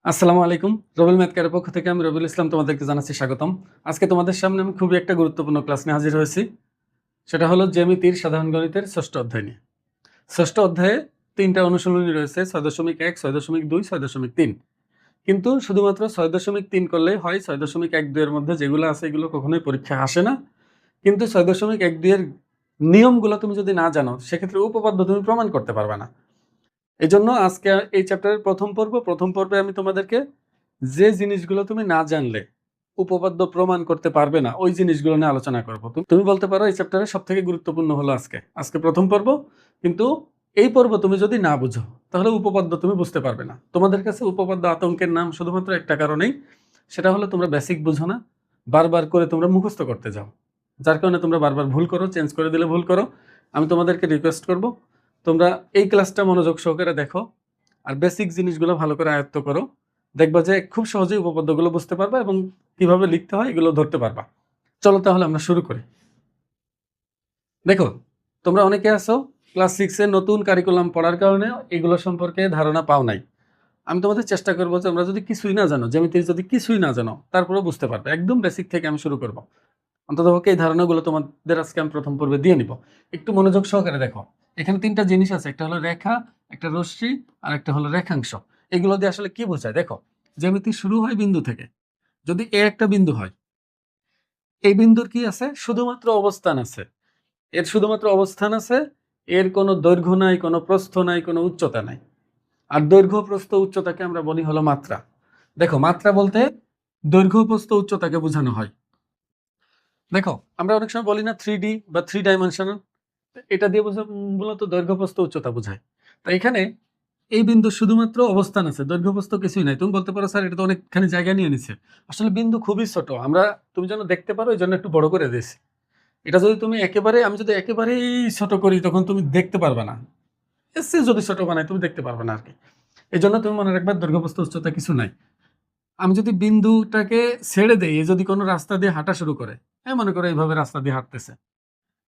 আসসালামু আলাইকুম। রবিল ম্যাথ ক্যারের পক্ষ থেকে আমি রবিউল ইসলাম তোমাদেরকে জানাচ্ছি স্বাগতম। আজকে তোমাদের সামনে আমি খুবই একটা গুরুত্বপূর্ণ ক্লাস নিয়ে হাজির হয়েছি। সেটা হলো জ্যামিতির সাধারণ গণিতের ৬ষ্ঠ অধ্যায় নিয়ে। ৬ষ্ঠ অধ্যায়ে ৩টা অনুশীলনী রয়েছে ৬.১, ৬.২, ৬.৩। কিন্তু শুধুমাত্র ৬.৩ করলেই হয়। ৬.১২ এর মধ্যে যেগুলো আছে এগুলো কখনোই পরীক্ষায় আসে না। কিন্তু ৬.১২ এর নিয়মগুলো তুমি যদি না জানো সেক্ষেত্রে উপপাদ্য তুমি প্রমাণ করতে পারবে না। এজন্য আজকে এই চ্যাপ্টারের প্রথম পর্বে আমি তোমাদেরকে যে জিনিসগুলো তুমি না জানলে উপপাদ্য প্রমাণ করতে পারবে না ওই জিনিসগুলো নিয়ে আলোচনা করব। তুমি বলতে পারো এই চ্যাপ্টারের সবথেকে গুরুত্বপূর্ণ হলো আজকে প্রথম পর্ব। কিন্তু এই পর্ব তুমি যদি না বুঝো তাহলে উপপাদ্য তুমি বুঝতে পারবে না। তোমাদের কাছে উপপাদ্য আতঙ্কের নাম শুধুমাত্র একটা কারণেই, সেটা হলো তোমরা বেসিক বুঝো না, বারবার করে তোমরা মুখস্থ করতে যাও, যার কারণে তোমরা বারবার ভুল করো, চেঞ্জ করে দিলে ভুল করো। আমি তোমাদেরকে রিকোয়েস্ট করব তোমরা এই ক্লাসটা মনোযোগ সহকারে দেখো আর বেসিক জিনিসগুলো ভালো করে আয়ত্ত করো। দেখবা যে খুব সহজেই উপপাদ্যগুলো বুঝতে পারবা এবং কিভাবে লিখতে হয় এগুলো ধরতে পারবা। চলো তাহলে আমরা শুরু করি। দেখো, তোমরা অনেকে আছো ক্লাস 6 এর নতুন কারিকুলাম পড়ার কারণে এগুলো সম্পর্কে ধারণা পাও নাই। আমি তোমাদের চেষ্টা করবো যে আমরা যদি কিছুই না জানো, জ্যামিতির যদি কিছুই না জানো তারপরেও বুঝতে পারবে। একদম বেসিক থেকে আমি শুরু করব। অন্ততপক্ষে এই ধারণাগুলো তোমাদের আজকে আমি প্রথম পর্বে দিয়ে নিব। একটু মনোযোগ সহকারে দেখো। এখানে ৩টা জিনিস আছে, একটা হলো রেখা, একটা রশ্মি আর একটা হলো রেখাংশ। এগুলো দিয়ে আসলে কি বোঝায় দেখো। জ্যামিতি শুরু হয় বিন্দু থেকে। যদি এ একটা বিন্দু হয়, এই বিন্দুর কি আছে? শুধুমাত্র অবস্থান আছে। এর শুধুমাত্র অবস্থান আছে, এর কোনো দৈর্ঘ্য নাই, কোনো প্রস্থ নাই, কোনো উচ্চতা নাই। আর দৈর্ঘ্য প্রস্থ উচ্চতাকে আমরা বলি হলো মাত্রা। দেখো, মাত্রা বলতে দৈর্ঘ্য প্রস্থ উচ্চতাকে বোঝানো হয়। দেখো, আমরা অনেক সময় বলি না 3D বা 3 ডাইমেনশনাল, এটা দিয়ে মূলত দৈর্ঘ্য প্রস্থ উচ্চতা বোঝায়। তাই এখানে এই বিন্দু শুধুমাত্র অবস্থান আছে, দৈর্ঘ্য প্রস্থ কিছুই নাই। তুমি বলতে পারো স্যার এটা তো অনেকখানি জায়গা নিয়ে নিচ্ছে। আসলে বিন্দু খুবই ছোট, তুমি যেন দেখতে পারো এই জন্য একটু বড় করে দিয়েছি। এটা যদি তুমি আমি যদি একেবারেই ছোট করি তখন তুমি দেখতে পারবে না। এসে যদি ছোট বানাই তুমি দেখতে পারবে না আর কি। এই জন্য তুমি মনে রাখবে দৈর্ঘ্য প্রস্থ উচ্চতা কিছু নাই। আমি যদি বিন্দুটাকে ছেড়ে দেই, যদি কোনো রাস্তা দিয়ে হাঁটা শুরু করে, মনে করো এইভাবে রাস্তা দিয়ে হাঁটতেছে,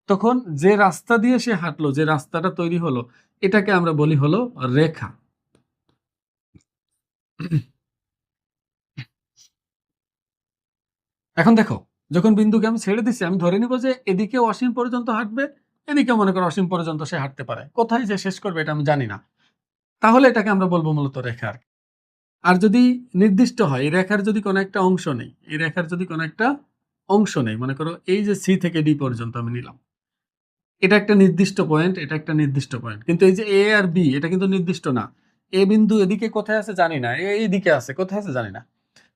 তখন যে রাস্তা দিয়ে সে হাঁটলো, যে রাস্তাটা তৈরি হলো, এটাকে আমরা বলি হলো রেখা। এখন দেখো, যখন বিন্দুকে আমি ছেড়ে দিচ্ছি আমি ধরে নিব যে এদিকে অসীম পর্যন্ত হাঁটবে, এদিকে মনে করো অসীম পর্যন্ত সে হাঁটতে পারে। কোথায় যে শেষ করবে এটা আমি জানি না। তাহলে এটাকে আমরা বলবো মূলত রেখা। আর যদি নির্দিষ্ট হয়, এই রেখার যদি কোনো একটা অংশ নেই, এই রেখার যদি কোনো একটা অংশ নেই, মনে করো এই যে সি থেকে ডি পর্যন্ত আমি নিলাম, এটা একটা নির্দিষ্ট পয়েন্ট, এটা একটা নির্দিষ্ট পয়েন্ট। কিন্তু এই যে এ আর বি এটা কিন্তু নির্দিষ্ট না। এ বিন্দু এদিকে কোথায় আছে জানি না, এ এইদিকে আছে কোথায় আছে জানি না,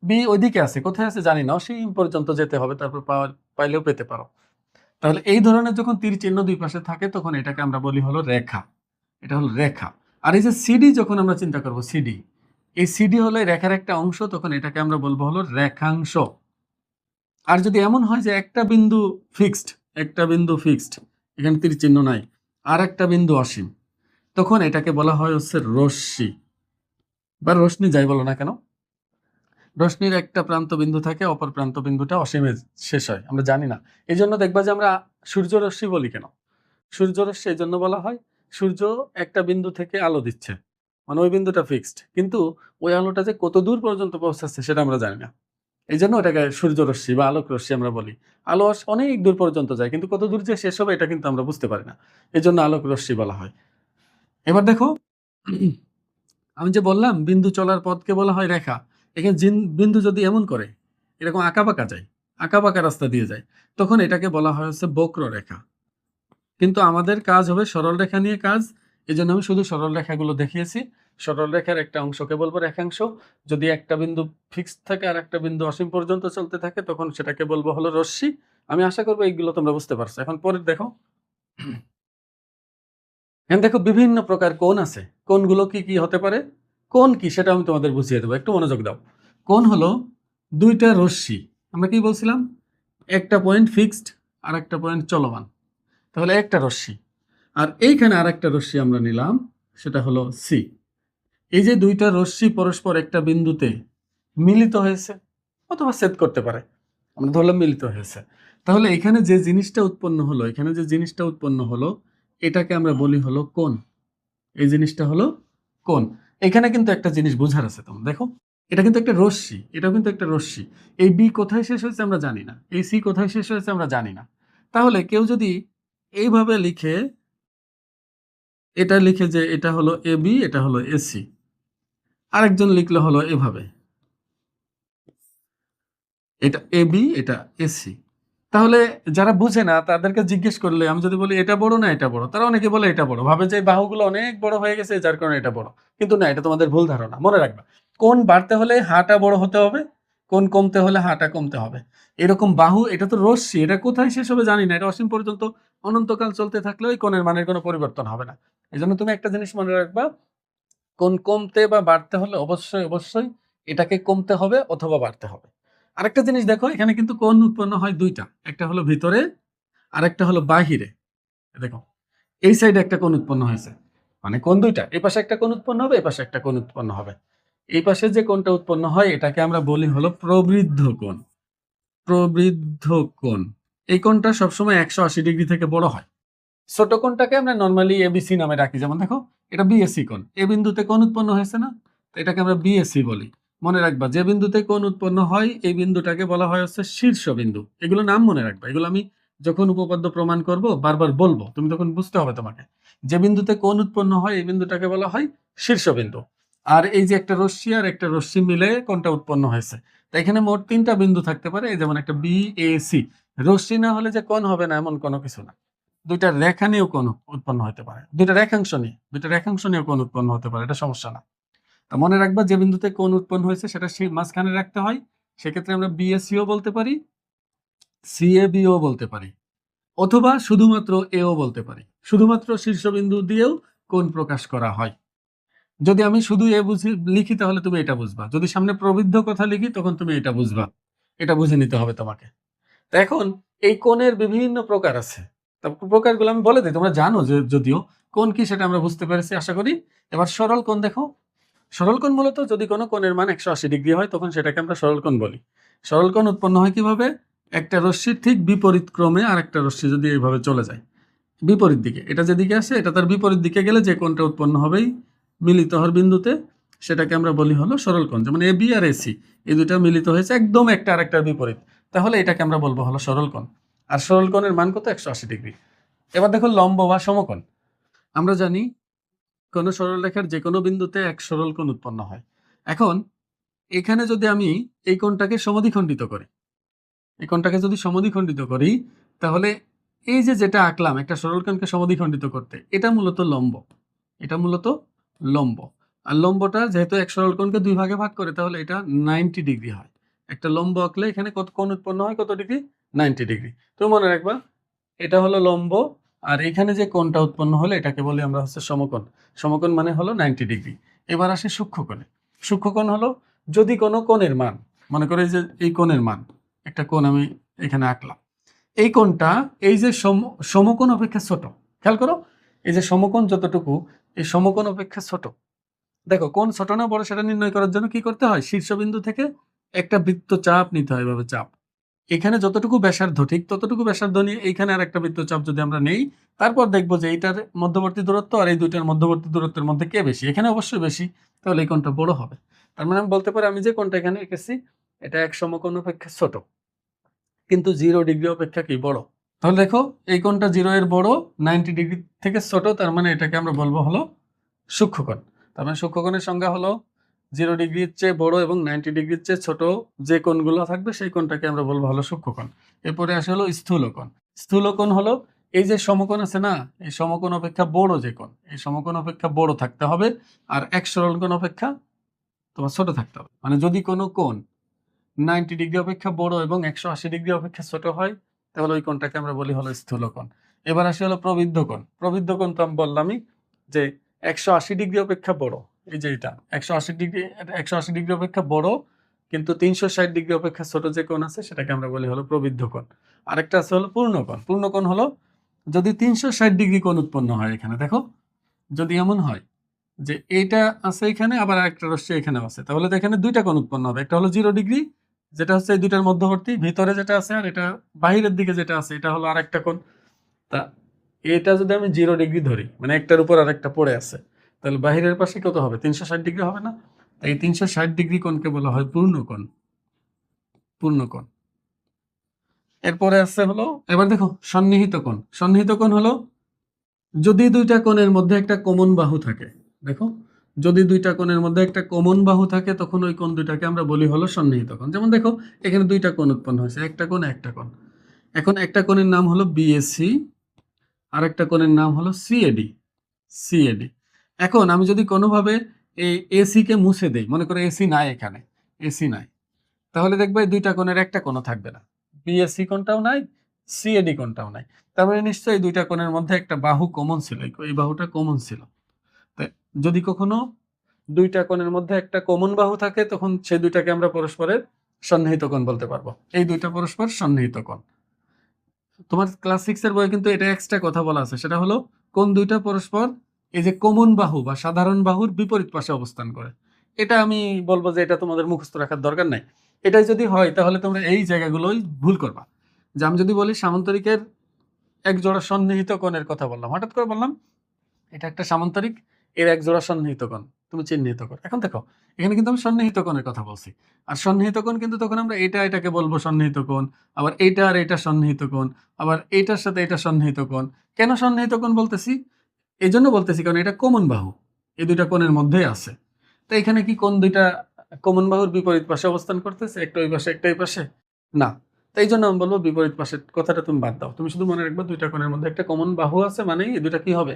বি ওইদিকে আছে কোথায় আছে জানি না, অসীম পর্যন্ত যেতে হবে, তারপর পাইলেও পেতে পারো। তাহলে এই ধরনের যখন তীর চিহ্ন দুই পাশে থাকে তখন এটাকে আমরা বলি হলো রেখা। এটা হলো রেখা। আর এই যে সিডি যখন আমরা চিন্তা করব, সিডি, এই সিডি হলো এই রেখার একটা অংশ, তখন এটাকে আমরা বলবো হলো রেখাংশ। আর যদি এমন হয় যে একটা বিন্দু ফিক্সড, এখানে তীর চিহ্ন নাই, আর একটা বিন্দু অসীম, তখন এটাকে বলা হয় হচ্ছে রশ্মি বা রশ্মি, যাই বলো না কেন। রশ্মির একটা প্রান্ত বিন্দু থাকে, অপর প্রান্ত বিন্দুটা অসীমে শেষ হয়, আমরা জানি না। এই জন্য দেখবা যে আমরা সূর্য রশ্মি বলি কেন। সূর্য রশ্মি এই জন্য বলা হয়, সূর্য একটা বিন্দু থেকে আলো দিচ্ছে, মানে ওই বিন্দুটা ফিক্সড, কিন্তু ওই আলোটা যে কত দূর পর্যন্ত পৌঁছাচ্ছে সেটা আমরা জানি না। এই জন্য ওটাকে সূর্য রশ্মি বা আলোক রশ্মি আমরা বলি। আলো অনেক দূর পর্যন্ত যায়, কিন্তু কত দূর যে শেষ হবে এটা কিন্তু আমরা বুঝতে পারি না। এই জন্য আলোক রশ্মি বলা হয়। এবার দেখো, আমি যে বললাম বিন্দু চলার পথকে বলা হয় রেখা। এখানে বিন্দু যদি এমন করে, এরকম আঁকাবাঁকা যায়, আঁকাবাঁকা রাস্তা দিয়ে যায়, তখন এটাকে বলা হয় হচ্ছে বক্ররেখা। কিন্তু আমাদের কাজ হবে সরল রেখা নিয়ে কাজ। এই জন্য আমি শুধু সরল রেখাগুলো দেখিয়েছি। সরল রেখার একটা অংশকে বলবো রেখাংশ। যদি একটা বিন্দু ফিক্সড থাকে আর একটা বিন্দু অসীম পর্যন্ত চলতে থাকে তখন সেটাকে বলবো হলো রশ্মি। আমি আশা করবো এইগুলো তোমরা বুঝতে পারছো। এখন পরের দেখো, এখন দেখো বিভিন্ন প্রকার কোণ আছে। কোণগুলো কি কি হতে পারে, কোণ কি সেটা আমি তোমাদের বুঝিয়ে দেবো, একটু মনোযোগ দাও। কোণ হলো দুইটা রশ্মি। আমরা কি বলছিলাম, একটা পয়েন্ট ফিক্সড আর একটা পয়েন্ট চলমান, তাহলে একটা রশ্মি। আর এইখানে আর একটা রশ্মি আমরা নিলাম, সেটা হলো সি। এই যে দুইটা রশ্মি পরস্পর একটা বিন্দুতে মিলিত হয়েছে অথবা ছেদ করতে পারে, আমরা ধরলাম মিলিত হয়েছে। তাহলে এখানে যে জিনিসটা উৎপন্ন হলো এটাকে আমরা বলি হলো কোণ। এই জিনিসটা হলো কোণ। এখানে কিন্তু একটা জিনিস বোঝার আছে, তোমরা দেখো, এটা কিন্তু একটা রশ্মি, এটাও কিন্তু একটা রশ্মি। এই বি কোথায় শেষ হয়েছে আমরা জানি না, এই সি কোথায় শেষ হয়েছে আমরা জানি না। তাহলে কেউ যদি এইভাবে লিখে, এটা লিখে যে এটা হলো এ বি, এটা হলো এসি, আরেকজন লিখলে হলো এভাবে, এটা এ বি, এটা এসি। তাহলে যারা বুঝে না তাদেরকে জিজ্ঞেস করলে আমি যদি বলি এটা বড় না এটা বড়, তারা অনেকে বলে এটা বড়, ভাবে যে বাহুগুলো অনেক বড় হয়ে গেছে যার কারণে এটা বড়। কিন্তু না, এটা তোমাদের ভুল ধারণা। মনে রাখবা, কোণ বাড়তে হলে হাটা বড় হতে হবে, কোণ কমতে হলে হাটা কমতে হবে। এরকম বাহু, এটা তো রশ্মি, এটা কোথায় শেষ হবে জানি না, এটা অসীম পর্যন্ত অনন্তকাল চলতে থাকলেও এই কোণের মানের কোনো পরিবর্তন হবে না। এই জন্য তুমি একটা জিনিস মনে রাখবা, কোণ কমতে বা বাড়তে হলে অবশ্যই অবশ্যই এটাকে কমতে হবে অথবা বাড়তে হবে। আরেকটা জিনিস দেখো, এখানে কিন্তু কোণ উৎপন্ন হয় দুইটা, একটা হলো ভিতরে আরেকটা হলো বাহিরে। দেখো এই সাইডে একটা কোণ উৎপন্ন হয়েছে, মানে কোণ দুইটা, এই পাশে একটা কোণ উৎপন্ন হবে, এই পাশে একটা কোণ উৎপন্ন হবে। এই পাশে যে কোণটা উৎপন্ন হয় এটাকে আমরা বলি হলো প্রবৃদ্ধ কোণ। প্রবৃদ্ধ কোণ, এই কোণটা সবসময় 180 ডিগ্রি থেকে বড় হয়। ছোট কোণটাকে আমরা নর্মালি এবিসি নামে রাখি। যেমন দেখো, এটা বিএসি কোণ, এ বিন্দুতে কোণ উৎপন্ন হয়েছে না, তো এটাকে আমরা বিএসি বলি। মনে রাখবা, যে বিন্দুতে কোণ উৎপন্ন হয় এই বিন্দুটাকে বলা হয় হচ্ছে শীর্ষবিন্দু। এগুলো নাম মনে রাখবা, এগুলো আমি যখন উপপাদ্য প্রমাণ করব বারবার বলবো, তুমি তখন বুঝতে হবে তোমাকে। যে বিন্দুতে কোণ উৎপন্ন হয় এই বিন্দুটাকে বলা হয় শীর্ষবিন্দু। আর এই যে একটা রশ্মি আর একটা রশ্মি মিলে কোণটা উৎপন্ন হয়েছে, তাই এখানে মোট 3টা বিন্দু থাকতে পারে। এই যেমন একটা বিএসি, রশ্মি না হলে যে কোণ হবে না এমন কোনো কিছু না। দুইটা রেখা নিয়েও কোণ উৎপন্ন হতে পারে, দুইটা রেখাংশ নিয়েও কোণ উৎপন্ন হতে পারে, এটা সমস্যা না। তা মনে রাখবা, যে বিন্দুতে কোণ উৎপন্ন হয়েছে সেটা সেই মাঝখানে রাখতে হয়। সেক্ষেত্রে আমরা বিএসিও বলতে পারি, সিএবিও বলতে পারি, অথবা শুধুমাত্র এও বলতে পারি। শুধুমাত্র শীর্ষবিন্দু দিয়েও কোণ প্রকাশ করা হয়। যদি আমি শুধু এ বুঝি লিখি তাহলে তুমি এটা বুঝবা, যদি সামনে প্রবৃদ্ধ কথা লিখি তখন তুমি এটা বুঝবা। এটা বুঝে নিতে হবে তোমাকে। তো এখন এই কোণের বিভিন্ন প্রকার আছে, তারপর প্রকারগুলো আমি বলে দিই, তোমরা জানো যে যদিও কোণ কি সেটা আমরা বুঝতে পেরেছি আশা করি। এবার সরল কোণ দেখো, সরল কোণ মূলত যদি কোনো কোণের মান 180 ডিগ্রি হয় তখন সেটাকে আমরা সরল কোণ বলি। সরল কোণ উৎপন্ন হয় কিভাবে, একটা রশ্মির ঠিক বিপরীত ক্রমে আর একটা রশ্মি যদি এইভাবে চলে যায় বিপরীত দিকে, এটা যেদিকে আসে এটা তার বিপরীত দিকে গেলে যে কোণটা উৎপন্ন হবেই মিলিত হওয়ার বিন্দুতে, সেটাকে আমরা বলি হলো সরল কোণ। যেমন এ বি আর এসি, এই দুটা মিলিত হয়েছে একদম একটা আরেকটার বিপরীত, তাহলে এটাকে আমরা বলবো হলো সরল কোণ। আর সরল কোণের মান কত, 180 ডিগ্রি। এবার দেখো লম্ব বা সমকোণ। আমরা জানি কোনো সরলরেখার যে কোনো বিন্দুতে এক সরল কোণ উৎপন্ন হয়। এখন এখানে যদি আমি এই কোণটাকে সমদ্বিখণ্ডিত করি, এই কোণটাকে যদি সমদ্বিখণ্ডিত করি, তাহলে এই যে যেটা আঁকলাম একটা সরলকোণকে সমদ্বিখণ্ডিত করতে, এটা মূলত লম্ব, এটা মূলত লম্ব। আর লম্বটা যেহেতু এক সরলকোণকে দুই ভাগে ভাগ করে, তাহলে এটা 90 ডিগ্রি হয়। একটা লম্ব আঁকলে এখানে কত কোণ উৎপন্ন হয়, কত ডিগ্রি, 90 ডিগ্রি। তো মনে রাখবা, এটা হলো লম্ব, আর এখানে যে কোণটা উৎপন্ন হলো এটাকে বলি আমরা হচ্ছে সমকোণ। সমকোণ মানে হলো 90 ডিগ্রি। এবার আসে সূক্ষ্মকোণে। সূক্ষ্মকোণ হলো যদি কোনো কোণের মান, মনে করে যে এই কোণের মান, একটা কোণ আমি এখানে আঁকলাম, এই কোণটা এই যে সমকোণ অপেক্ষা ছোট, খেয়াল করো, এই যে সমকোণ যতটুকু, এই সমকোণ অপেক্ষা ছোট। দেখো কোণ ছোট না বড় সেটা নির্ণয় করার জন্য কি করতে হয়, শীর্ষবিন্দু থেকে একটা বৃত্তচাপ নিতে হয়, এভাবে চাপ। এখানে যতটুকু ব্যাসার্ধ ঠিক ততটুকু ব্যাসার্ধ নিয়ে এইখানে আর একটা বৃত্তচাপ যদি আমরা নেই, তারপর দেখবো যে এইটার মধ্যবর্তী দূরত্ব আর এই দুইটার মধ্যবর্তী দূরত্বের মধ্যে কে বেশি, এখানে অবশ্যই বেশি, তাহলে এই কোণটা বড় হবে। তার মানে আমি বলতে পারি আমি যে কোণটা এখানে এঁকেছি এটা এক সমকোণ অপেক্ষা ছোট, কিন্তু 0 ডিগ্রি অপেক্ষা কি বড়। তাহলে দেখো এই কোণটা 0 এর বড়, 90 ডিগ্রি থেকে ছোট, তার মানে এটাকে আমরা বলবো হলো সূক্ষ্মকোণ। তার মানে সূক্ষ্মকোণের সংজ্ঞা হলো 0 ডিগ্রির চেয়ে বড় এবং 90 ডিগ্রির চেয়ে ছোট যে কোণগুলো থাকবে সেই কোণটাকে আমরা বলবো হলো সূক্ষ্মকোণ। এরপরে আসে হলো স্থূলকোণ। স্থূলকোণ হলো এই যে সমকোণ আছে না, এই সমকোণ অপেক্ষা বড় যে কোণ, এই সমকোণ অপেক্ষা বড় থাকতে হবে, আর এক সরলকোণ অপেক্ষা তোমার ছোট থাকতে হবে। মানে যদি কোনো কোণ 90 ডিগ্রি অপেক্ষা বড় এবং 180 ডিগ্রি অপেক্ষা ছোট হয়, তাহলে ওই কোণটাকে আমরা বলি হলো স্থূলকোণ। এবার আসে হলো প্রবৃদ্ধ কোণ। প্রবৃদ্ধ কোণ তো আমি বললামই যে 180 ডিগ্রি অপেক্ষা বড়, এই যে এটা 180 ডিগ্রি, 180 ডিগ্রি অপেক্ষা বড় কিন্তু 360 ডিগ্রি অপেক্ষা ছোট যে কোণ আছে সেটাকে আমরা বলি হলো প্রবৃদ্ধ কোণ। আরেকটা আছে হলো পূর্ণকোণ। পূর্ণকোণ হলো যদি 360 ডিগ্রি কোণ উৎপন্ন হয়, এখানে দেখো যদি এমন হয় যে এইটা আছে এখানে আবার আরেকটা রশ্মি এখানে আছে, তাহলে তো এখানে দুইটা কোণ উৎপন্ন হবে। একটা হলো 0 ডিগ্রি, যেটা হচ্ছে এই দুইটার মধ্যবর্তী ভিতরে যেটা আছে, আর এটা বাহিরের দিকে যেটা আছে এটা হলো আরেকটা কোণ। তা এটা যদি আমি 0 ডিগ্রি ধরি, মানে একটার উপর আরেকটা পড়ে আছে, তাহলে বাহিরের পাশে কত হবে, 360 ডিগ্রি হবে না। এই 360° কোণকে বলা হয় পূর্ণকোণ। পূর্ণকোণ। এরপরে আছে হলো, এবার দেখো সন্নিহিত কোণ। সন্নিহিত কোণ হলো যদি দুইটা কোণের মধ্যে একটা কমন বাহু থাকে। দেখো, যদি দুইটা কোণের মধ্যে একটা কমন বাহু থাকে তখন ওই কোণ দুইটাকে আমরা বলি হলো সন্নিহিত কোণ। যেমন দেখো এখানে দুইটা কোণ উৎপন্ন হয়েছে, একটা কোণ একটা কোণ। এখন একটা কোণের নাম হলো বিএসি, আর একটা কোণের নাম হলো সিএডি। সিএডি। এখন আমি যদি কোনোভাবে এই এসি কে মুছে দেই, মনে করো এসি নাই, এখানে এসি নাই, তাহলে দেখবে এই দুইটা কোণের একটা কোণও থাকবে না। বিএসি কোণটাও নাই, সিএডি কোণটাও নাই। তার মানে নিশ্চয়ই দুইটা কোণের মধ্যে একটা বাহু কমন ছিল, এই বাহুটা কমন ছিল। তাই যদি কখনো দুইটা কোণের মধ্যে একটা কমন বাহু থাকে তখন সেই দুইটাকে আমরা পরস্পরের সন্নিহিত কোণ বলতে পারবো। এই দুইটা পরস্পর সন্নিহিত কোণ। তোমার ক্লাস 6 এর বইয়ে কিন্তু এটা এক্সট্রা কথা বলা আছে, সেটা হলো কোণ দুইটা পরস্পর এই যে কমন বাহু বা সাধারণ বাহুর বিপরীত পাশে অবস্থান করে। এটা আমি বলবো যে এটা তোমাদের মুখস্থ রাখার দরকার নাই। এটাই যদি হয় তাহলে তোমরা এই জায়গাগুলোই ভুল করবা। যে আমি যদি বলি সামান্তরিকের এক জোড়া সন্নিহিত কোণের কথা বললাম, হঠাৎ করে বললাম এটা একটা সামান্তরিক, এর এক জোড়া সন্নিহিত কোণ, তুমি চিহ্নিত করো। এখন দেখো এখানে কিন্তু আমি সন্নিহিত কোণের কথা বলছি, আর সন্নিহিত কোণ কিন্তু তখন আমরা এটাকে বলবো সন্নিহিত কোণ, আবার এইটা আর এটা সন্নিহিত কোণ, আবার এইটার সাথে এটা সন্নিহিত কোণ। কেন সন্নিহিত কোণ বলতেছি? এই জন্য বলতেছি কারণ এটা কমন বাহু, এই দুইটা কোণের মধ্যেই আছে। তো এখানে কি কোণ দুইটা কমন বাহুর বিপরীত পাশে অবস্থান করতেছে, একটা ওই পাশে একটা এই পাশে? না। তো এই জন্য আমি বলবো বিপরীত পাশের কথাটা তুমি বাদ দাও, তুমি শুধু মনে রাখবে দুইটা কোণের মধ্যে একটা কমন বাহু আছে, মানে এই দুইটা কি হবে?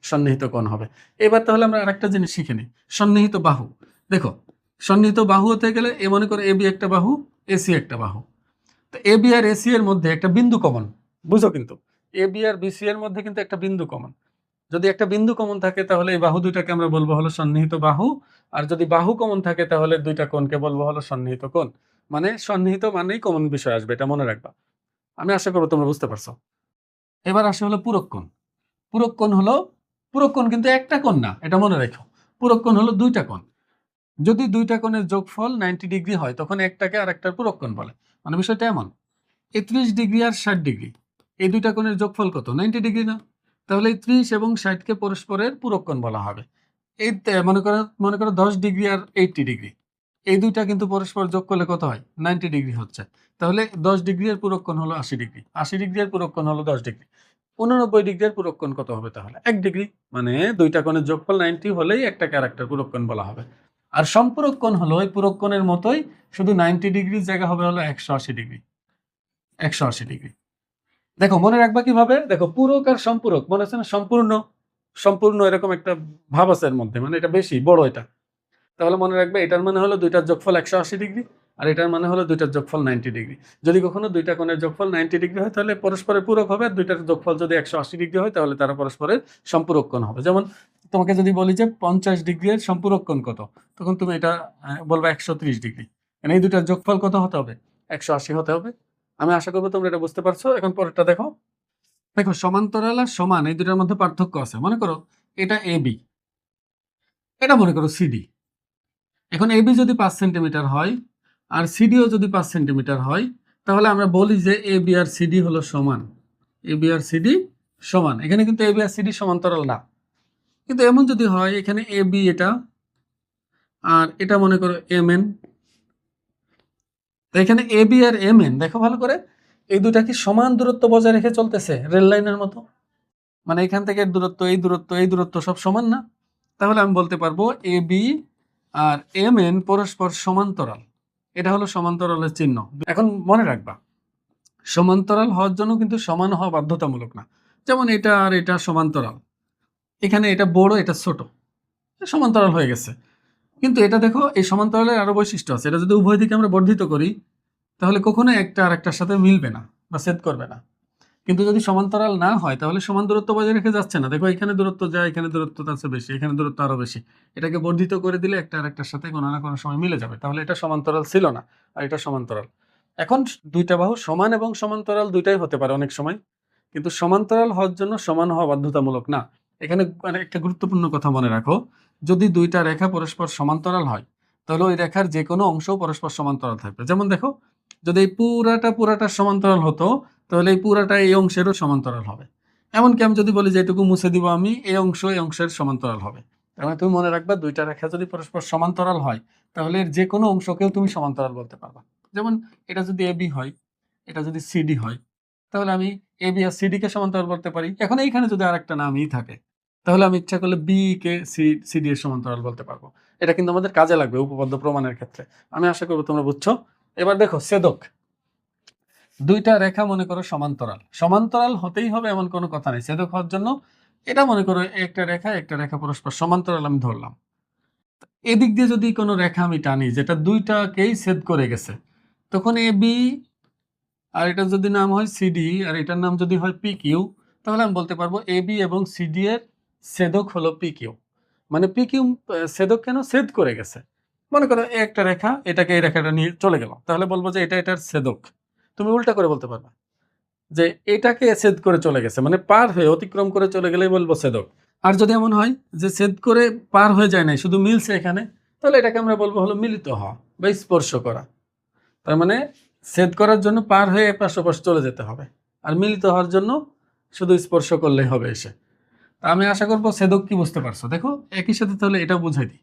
সন্নিহিত কোণ হবে। এবার তাহলে আমরা আরেকটা জিনিস শিখে নিই, সন্নিহিত বাহু। দেখো সন্নিহিত বাহু হতে গেলে এ মনে করো এবি একটা বাহু, এসি একটা বাহু। তো এবি আর এসি এর মধ্যে একটা বিন্দু কমন, বুঝো কিন্তু এবি আর বিসি এর মধ্যে কিন্তু একটা বিন্দু কমন। যদি একটা বিন্দু কমন থাকে তাহলে এই বাহু দুইটাকে আমরা বলবো হলো সন্নিহিত বাহু, আর যদি বাহু কমন থাকে তাহলে দুইটা কোণকে বলবো হলো সন্নিহিত কোণ। মানে সন্নিহিত মানেই কমন বিষয় আসবে, এটা মনে রাখবা। আমি আশা করবো তোমরা বুঝতে পারছো। এবার আসে হলো পূরক কোণ। পূরক কোণ হলো, পূরক কোণ কিন্তু একটা কোণ না, এটা মনে রেখো। পূরক কোণ হলো দুইটা কোণ। যদি দুইটা কোণের যোগফল 90° হয় তখন একটাকে আর একটার পূরক কোণ বলে। মানে বিষয়টা এমন, 31° আর 60°, এই দুইটা কোণের যোগফল কত? 90° না? তাহলে এই 30 এবং 60কে পরস্পরের পূরক কোণ বলা হবে। এই মনে করো 10° আর 80°, এই দুইটা কিন্তু পরস্পর যোগ করলে কত হয়? 90° হচ্ছে। তাহলে 10° এর পূরক কোণ হলো 80°, 80° এর পূরক কোণ হলো 10°। 89° এর পূরক কোণ কত হবে তাহলে? 1°। মানে দুইটা কোণের যোগফল 90 হলেই একটাকে আরেকটার পূরক কোণ বলা হবে। আর সম্পূরক কোণ হলো ওই পূরক কোণের মতোই, শুধু 90° জায়গা হবে হলো 180°। 180°। দেখো মনে রাখবা কিভাবে, দেখো পূরক আর সম্পূরক মনে হচ্ছে না? সম্পূর্ণ, সম্পূর্ণ এরকম একটা ভাব আছে এর মধ্যে, মানে এটা বেশি বড় এটা। তাহলে মনে রাখবে এটার মানে হলো দুইটার যোগফল 180°, আর এটার মানে হলো দুইটার যোগফল 90°। যদি কখনো দুইটা কোণের যোগফল 90° হয় তাহলে পরস্পরের পূরক হবে, আর দুইটার যোগফল যদি 180° হয় তাহলে তারা পরস্পরের সম্পূরক কোণ হবে। যেমন তোমাকে যদি বলি যে 50° এর সম্পূরক কোণ কত, তখন তুমি এটা বলবে 130°। মানে এই দুইটার যোগফল কত হতে হবে? 180 হতে হবে। আমি আশা করবো তোমরা এটা বুঝতে পারছো। এখন পরেরটা দেখো। দেখো সমান্তরাল আর সমান এই দুটার মধ্যে পার্থক্য আছে। মনে করো এটা এবি, এটা মনে করো সিডি। এখন এবি যদি 5 সেন্টিমিটার হয় আর সিডিও যদি 5 সেন্টিমিটার হয়, তাহলে আমরা বলি যে এবি আর সিডি হলো সমান। এবি আর সিডি সমান। এখানে কিন্তু এবি আর সিডি সমান্তরাল না, কিন্তু এমন যদি হয় এখানে এবি এটা আর এটা মনে করো এমএন, তো এখানে এবি আর এমএন দেখো ভালো করে, এই দুটা কি সমান দূরত্ব বজায় রেখে চলতেছে রেল লাইনের মতো? মানে এখান থেকে দূরত্ব, এই দূরত্ব, এই দূরত্ব সব সমান না? তাহলে আমি বলতে পারবো এবি আর এমএন পরস্পর সমান্তরাল। এটা হলো সমান্তরালের চিহ্ন। এখন মনে রাখবা সমান্তরাল হওয়ার জন্য কিন্তু সমান হওয়া বাধ্যতামূলক না। যেমন এটা আর এটা সমান্তরাল, এখানে এটা বড় এটা ছোট, সমান্তরাল হয়ে গেছে। কিন্তু এটা দেখো এই সমান্তরালের আরো বৈশিষ্ট্য আছে, এটা যদি উভয় দিকে আমরা বর্ধিত করি তাহলে কখনো একটা আর একটার সাথে মিলবে না বা ছেদ করবে না। কিন্তু যদি সমান্তরাল না হয় তাহলে সমান দূরত্ব বজায় রেখে যাচ্ছে না। দেখো এখানে দূরত্ব যায়, এখানে দূরত্ব তার চেয়ে বেশি, এখানে দূরত্ব আরো বেশি। এটাকে বর্ধিত করে দিলে একটা আর একটার সাথে কোনো না কোনো সময় মিলে যাবে, তাহলে এটা সমান্তরাল ছিল না আর এটা সমান্তরাল। এখন দুইটা বাহু সমান এবং সমান্তরাল দুইটাই হতে পারে অনেক সময়, কিন্তু সমান্তরাল হওয়ার জন্য সমান হওয়া বাধ্যতামূলক না। এখানে মানে একটা গুরুত্বপূর্ণ কথা মনে রাখো, যদি দুইটা রেখা পরস্পর সমান্তরাল হয় তাহলে ওই রেখার যে কোনো অংশ পরস্পর সমান্তরাল থাকবে। যেমন দেখো যদি এই পুরাটা সমান্তরাল হতো তাহলে এই পুরাটা এই অংশেরও সমান্তরাল হবে। এমনকি আমি যদি বলি যে এটুকু মুছে দিব আমি, এই অংশ এই অংশের সমান্তরাল হবে। তার মানে তুমি মনে রাখবা দুইটা রেখা যদি পরস্পর সমান্তরাল হয় তাহলে এর যে কোনো অংশকেও তুমি সমান্তরাল বলতে পারবা। যেমন এটা যদি এবি হয়, এটা যদি সিডি হয়, তাহলে আমি এবি আর সিডি কে সমান্তরাল বলতে পারি। এখন এইখানে যদি আরেকটা নামই থাকে তাহলে আমি ইচ্ছা করলে বি কে সিডি এর সমান্তরাল বলতে পারবো। এটা কিন্তু আমাদের কাজে লাগবে উপপাদ্য প্রমাণের ক্ষেত্রে। আমি আশা করবো তোমরা বুঝছো। এবার দেখো ছেদক। দুইটা রেখা মনে করো সমান্তরাল, সমান্তরাল হতেই হবে এমন কোনো কথা নেই। ছেদক হওয়ার জন্য এটা মনে করো একটা রেখা পরস্পর সমান্তরাল আমি ধরলাম। এদিক দিয়ে যদি কোনো রেখা আমি টানি যেটা দুইটাকেই ছেদ করে গেছে, তখন এ বি আর এটা যদি নাম হয় সিডি আর এটার নাম যদি হয় পি কিউ, তাহলে আমি বলতে পারবো এ বি এবং সিডি এর ছেদক হলো পি কিউ। মানে পি কিউ ছেদক কেন? ছেদ করে গেছে। মনে করো একটা রেখা এটাকে এই রেখাটা নিয়ে চলে গেল, তাহলে বলবো যে এটা এটার ছেদক। তুমি উল্টা করে বলতে পারবা যে এটাকে ছেদ করে চলে গেছে, মানে পার হয়ে অতিক্রম করে চলে গেলেই বলবো ছেদক। আর যদি এমন হয় যে ছেদ করে পার হয়ে যায় নাই, শুধু মিলছে এখানে, তাহলে এটাকে আমরা বলবো হলো মিলিত হওয়া বা স্পর্শ করা। তার মানে ছেদ করার জন্য পার হয়ে এপাশ ওপাশ চলে যেতে হবে, আর মিলিত হওয়ার জন্য শুধু স্পর্শ করলেই হবে এসে। তা আমি আশা করবো ছেদক কি বুঝতে পারছো। দেখো একই সাথে তাহলে এটাও বুঝাই দিই,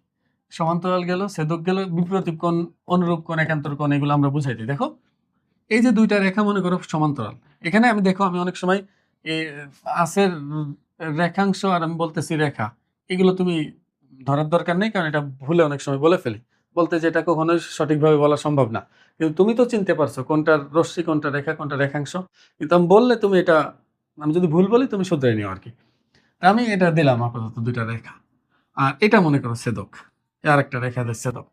সমান্তরাল গেল, ছেদক গেল, বিপ্রতীপ কোণ, অনুরূপ কোণ, একান্তর কোণ, এগুলো আমরা বুঝাই দিই। দেখো এই যে দুইটা রেখা মনে করো সমান্তরাল, এখানে আমি দেখো আমি অনেক সময় আসের রেখাংশ আর আমি বলতেছি রেখা, এগুলো তুমি ধরার দরকার নেই, কারণ এটা ভুলে অনেক সময় বলে ফেলি, বলতে যে এটা কখনোই সঠিকভাবে বলা সম্ভব না। কিন্তু তুমি তো চিনতে পারছো কোনটা রশ্মি, কোনটা রেখা, কোনটা রেখাংশ। কিন্তু আমি বললে তুমি এটা, আমি যদি ভুল বলি তুমি শুধরে নিও আর কি। আমি এটা দিলাম আপাতত দুইটা রেখা, আর এটা মনে করো ছেদক, আর একটা রেখা ছেদক।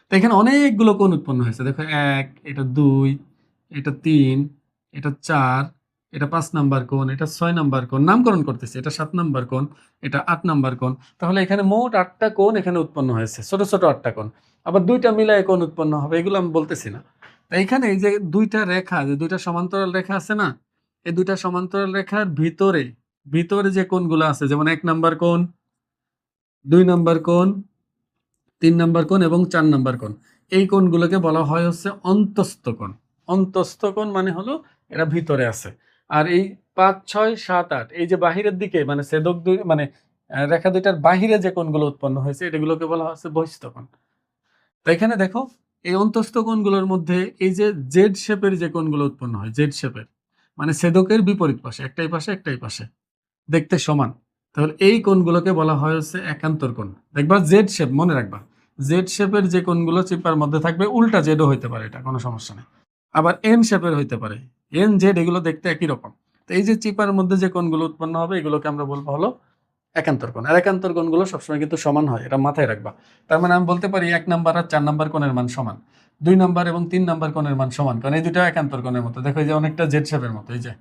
তো এখানে অনেকগুলো কোণ উৎপন্ন হয়েছে। দেখো 1, এটা 2, এটা 3, এটা 4, এটা 5 নাম্বার কোণ, এটা 6 নাম্বার কোণ, নামকরণ করতেছি, এটা 7 নাম্বার কোণ, এটা 8 নাম্বার কোণ। তাহলে এখানে মোট 8টা কোণ এখানে উৎপন্ন হয়েছে, ছোট ছোট 8টা কোণ। আবার দুইটা মিলায় কোণ উৎপন্ন হবে, এগুলো আমি বলতেছি না। তো এইখানে এই যে দুইটা রেখা, যে দুইটা সমান্তরাল রেখা আছে না, এই দুইটা সমান্তরাল রেখার ভিতরে ভিতরে যে কোণগুলো আছে, যেমন 1 নাম্বার কোণ, 2 নাম্বার কোণ, 3 নাম্বার কোণ এবং 4 নাম্বার কোণ, এই কোণগুলোকে বলা হয় হচ্ছে অন্তস্থ কোণ। অন্তস্থ কোণ মানে হলো এরা ভিতরে আছে। আর এই 5, 6, 7, 8 এই যে বাহিরের দিকে, মানে ছেদক দুই, মানে রেখা দুইটার বাহিরে যে কোণগুলো উৎপন্ন হয়েছে এটাগুলোকে বলা হচ্ছে বহিস্থ কোণ। তো এখানে দেখো এই অন্তস্থ কোণগুলোর মধ্যে এই যে জেড শেপের যে কোণগুলো উৎপন্ন হয়, জেড শেপের মানে ছেদকের বিপরীত পাশে, একটাই পাশে একটাই পাশে দেখতে সমান, তাহলে এই কোণগুলোকে বলা হয় হচ্ছে একান্তর কোণ। দেখবা জেড শেপ, মনে রাখবা জেড শেপের যে কোণগুলো চিপার মধ্যে থাকবে, উল্টা জেডও হইতে পারে, এটা কোনো সমস্যা নেই। আবার এন শেপের হইতে পারে, এন জেড, এগুলো দেখতে একই রকম। তো এই যে চিপার মধ্যে যে কোণগুলো উৎপন্ন হবে এগুলোকে আমরা বলবো হলো একান্তর কোণ। আর একান্তর কোণগুলো সবসময় কিন্তু সমান হয়, এটা মাথায় রাখবা। তার মানে আমি বলতে পারি 1 নাম্বার আর 4 নাম্বার কোণের মান সমান, 2 নাম্বার এবং 3 নাম্বার কোণের মান সমান, কারণ এই দুটো একান্তর কোণের মতো। দেখো এই যে অনেকটা জেড শেপের মতো, এই যে।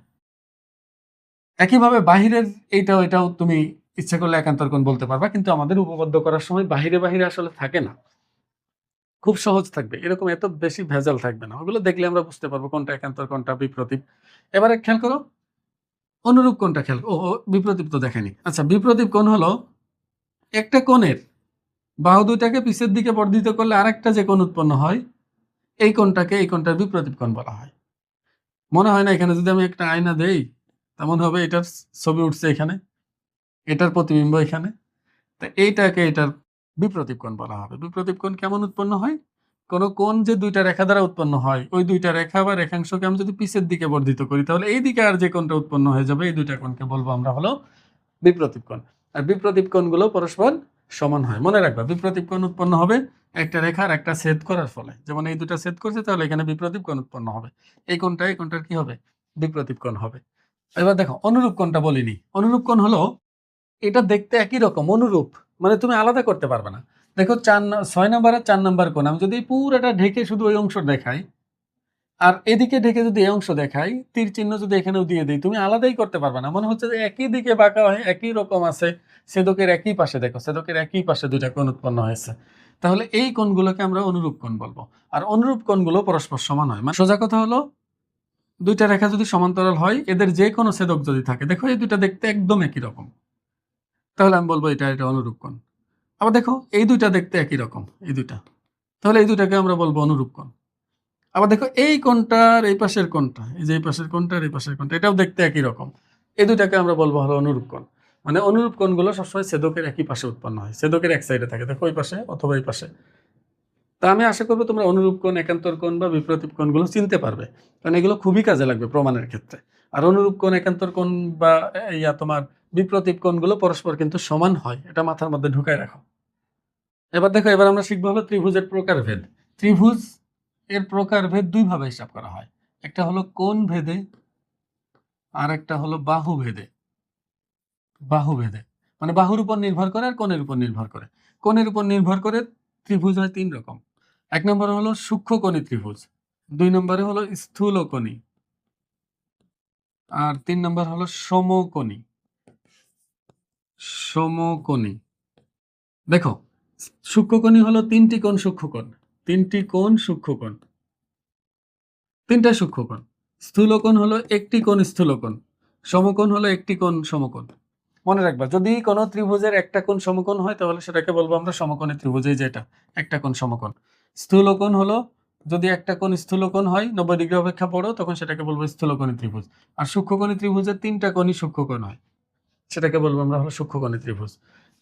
একইভাবে বাহিরের এটাও তুমি ইচ্ছা করলে একান্তর কোণ বলতে পারবা, কিন্তু আমাদের উপপাদ্য করার সময় বাহিরে বাহিরে আসলে থাকে না, খুব সহজ থাকবে, এরকম এত বেশি ভেজাল থাকবে না। ওগুলো দেখলে আমরা বুঝতে পারবো কোনটা একান্তর কোনটা বিপ্রতীপ। এবারে খেয়াল করো অনুরূপ কোণটা, খেয়াল, বিপ্রতীপ তো দেখেনি। আচ্ছা, বিপ্রতীপ কোণ হলো একটা কোণের বাহু দুইটাকে পিছের দিকে বর্ধিত করলে আরেকটা যে কোণ উৎপন্ন হয়, এই কোণটাকে, এই কোণটার বিপ্রতীপ কোণ বলা হয়। মনে হয় না এখানে যদি আমি একটা আয়না দেই তেমন হবে, এটার ছবি উঠছে এখানে, এটার প্রতিবিম্ব এখানে, তা এইটাকে এটার বিপ্রতীপ কোণ বলা হবে। বিপ্রতীপ কোণ কেমন উৎপন্ন হয়? কোন কোণ যে দুইটা রেখা দ্বারা উৎপন্ন হয়, ওই দুইটা রেখা বা রেখাংশকে আমি যদি পিছের দিকে বর্ধিত করি, তাহলে এই দিকে আর যে কোণটা উৎপন্ন হয়ে যাবে, এই দুইটা কোণকে বলবো আমরা হলো বিপ্রতীপ কোণ। আর বিপ্রতীপ কোণগুলো পরস্পর সমান হয়। মনে রাখবা বিপ্রতীপ কোণ উৎপন্ন হবে একটা রেখার একটা ছেদ করার ফলে। যেমন এই দুটা ছেদ করছে, তাহলে এখানে বিপ্রতীপ কোণ উৎপন্ন হবে। এই কোণটার কি হবে? বিপ্রতীপ কোণ হবে। এবার দেখো অনুরূপ কোণটা বলিনি। অনুরূপ কোণ হলো এটা দেখতে একই রকম, অনুরূপ মানে তুমি আলাদা করতে পারবে না। দেখো 6 নাম্বার আর 4 নাম্বার কোণ, আমি যদি পুরোটা ঢেকে শুধু ওই অংশ দেখাই, আর এদিকে ঢেকে যদি এই অংশ দেখাই, তীর চিহ্ন যদি এখানেও দিয়ে দিই, তুমি আলাদাই করতে পারবে না। মনে হচ্ছে যে একই দিকে বাঁকা হয়, একই রকম আছে। ছেদকের একই পাশে, দেখো ছেদকের একই পাশে দুইটা কোণ উৎপন্ন হয়েছে। তাহলে এই কোণগুলোকে আমরা অনুরূপ কোণ বলবো। আর অনুরূপ কোণগুলো পরস্পর সমান হয়। মানে সোজা কথা হলো দুইটা রেখা যদি সমান্তরাল হয়, এদের যে কোনো ছেদক যদি থাকে, দেখো এই দুইটা দেখতে একদম একই রকম, তাহলে আমি বলবো এটা অনুরূপ কোণ। আবার দেখো এই দুইটা দেখতে একই রকম, এই দুইটা, তাহলে এই দুইটাকে আমরা বলবো অনুরূপ কোণ। আবার দেখো এই কোণটার এই পাশের কোণটা, এই যে এই পাশের কোণটা আর এই পাশের কোণটা, এটাও দেখতে একই রকম, এই দুইটাকে আমরা বলবো হলো অনুরূপ কোণ। মানে অনুরূপ কোণগুলো সবসময় ছেদকের একই পাশে উৎপন্ন হয়, ছেদকের এক সাইডে থাকে, দেখো ওই পাশে অথবা এই পাশে। তা আমি আশা করবো তোমরা অনুরূপ কোণ, একান্তর কোণ বা বিপ্রতীপ কোণগুলো চিনতে পারবে, কারণ এগুলো খুবই কাজে লাগবে প্রমাণের ক্ষেত্রে। আর অনুরূপ কোণ, একান্তর কোণ বা তোমার বিপ্রতীপ কোণগুলো পরস্পর কিন্তু সমান হয়, এটা মাথার মধ্যে ঢুকায় রাখো। এবার দেখো, এবার আমরা শিখবো হলো ত্রিভুজের প্রকারভেদ। ত্রিভুজ এর প্রকারভেদ দুই ভাবে হিসাব করা হয়, একটা হলো কোণ ভেদে আর একটা হলো বাহু ভেদে। বাহু ভেদে মানে বাহুর উপর নির্ভর করে আর কোণের উপর নির্ভর করে। কোণের উপর নির্ভর করে ত্রিভুজ হয় তিন রকম। এক নম্বরে হলো সূক্ষ্মকোণী ত্রিভুজ, দুই নম্বরে হলো স্থূলকোণী, আর তিন নম্বর হলো সমকোণী। সমকোণী দেখো, সূক্ষ্মকোণী হলো তিনটি কোণ সূক্ষ্মকোণ, তিনটি কোণ সূক্ষ্মকোণ, তিনটা সূক্ষ্মকোণ। স্থূলকোণ হলো একটি কোণ স্থূলকোণ, সমকোণ হলো একটি কোণ সমকোণ। মনে রাখবা, যদি কোনো ত্রিভুজের একটা কোণ সমকোণ হয় তাহলে সেটাকে বলবো আমরা সমকোণী ত্রিভুজ, এই যেটা একটা কোণ সমকোণ। স্থূলকোণ হলো যদি একটা কোণ স্থূলকোণ হয় 90 ডিগ্রি অপেক্ষা বড়, তখন সেটাকে বলবো স্থূলকোণী ত্রিভুজ। আর সূক্ষ্মকোণী ত্রিভুজের তিনটা কোণই সূক্ষ্মকোণ হয়, সেটাকে বলবো আমরা হলো সূক্ষ্মকোণী ত্রিভুজ।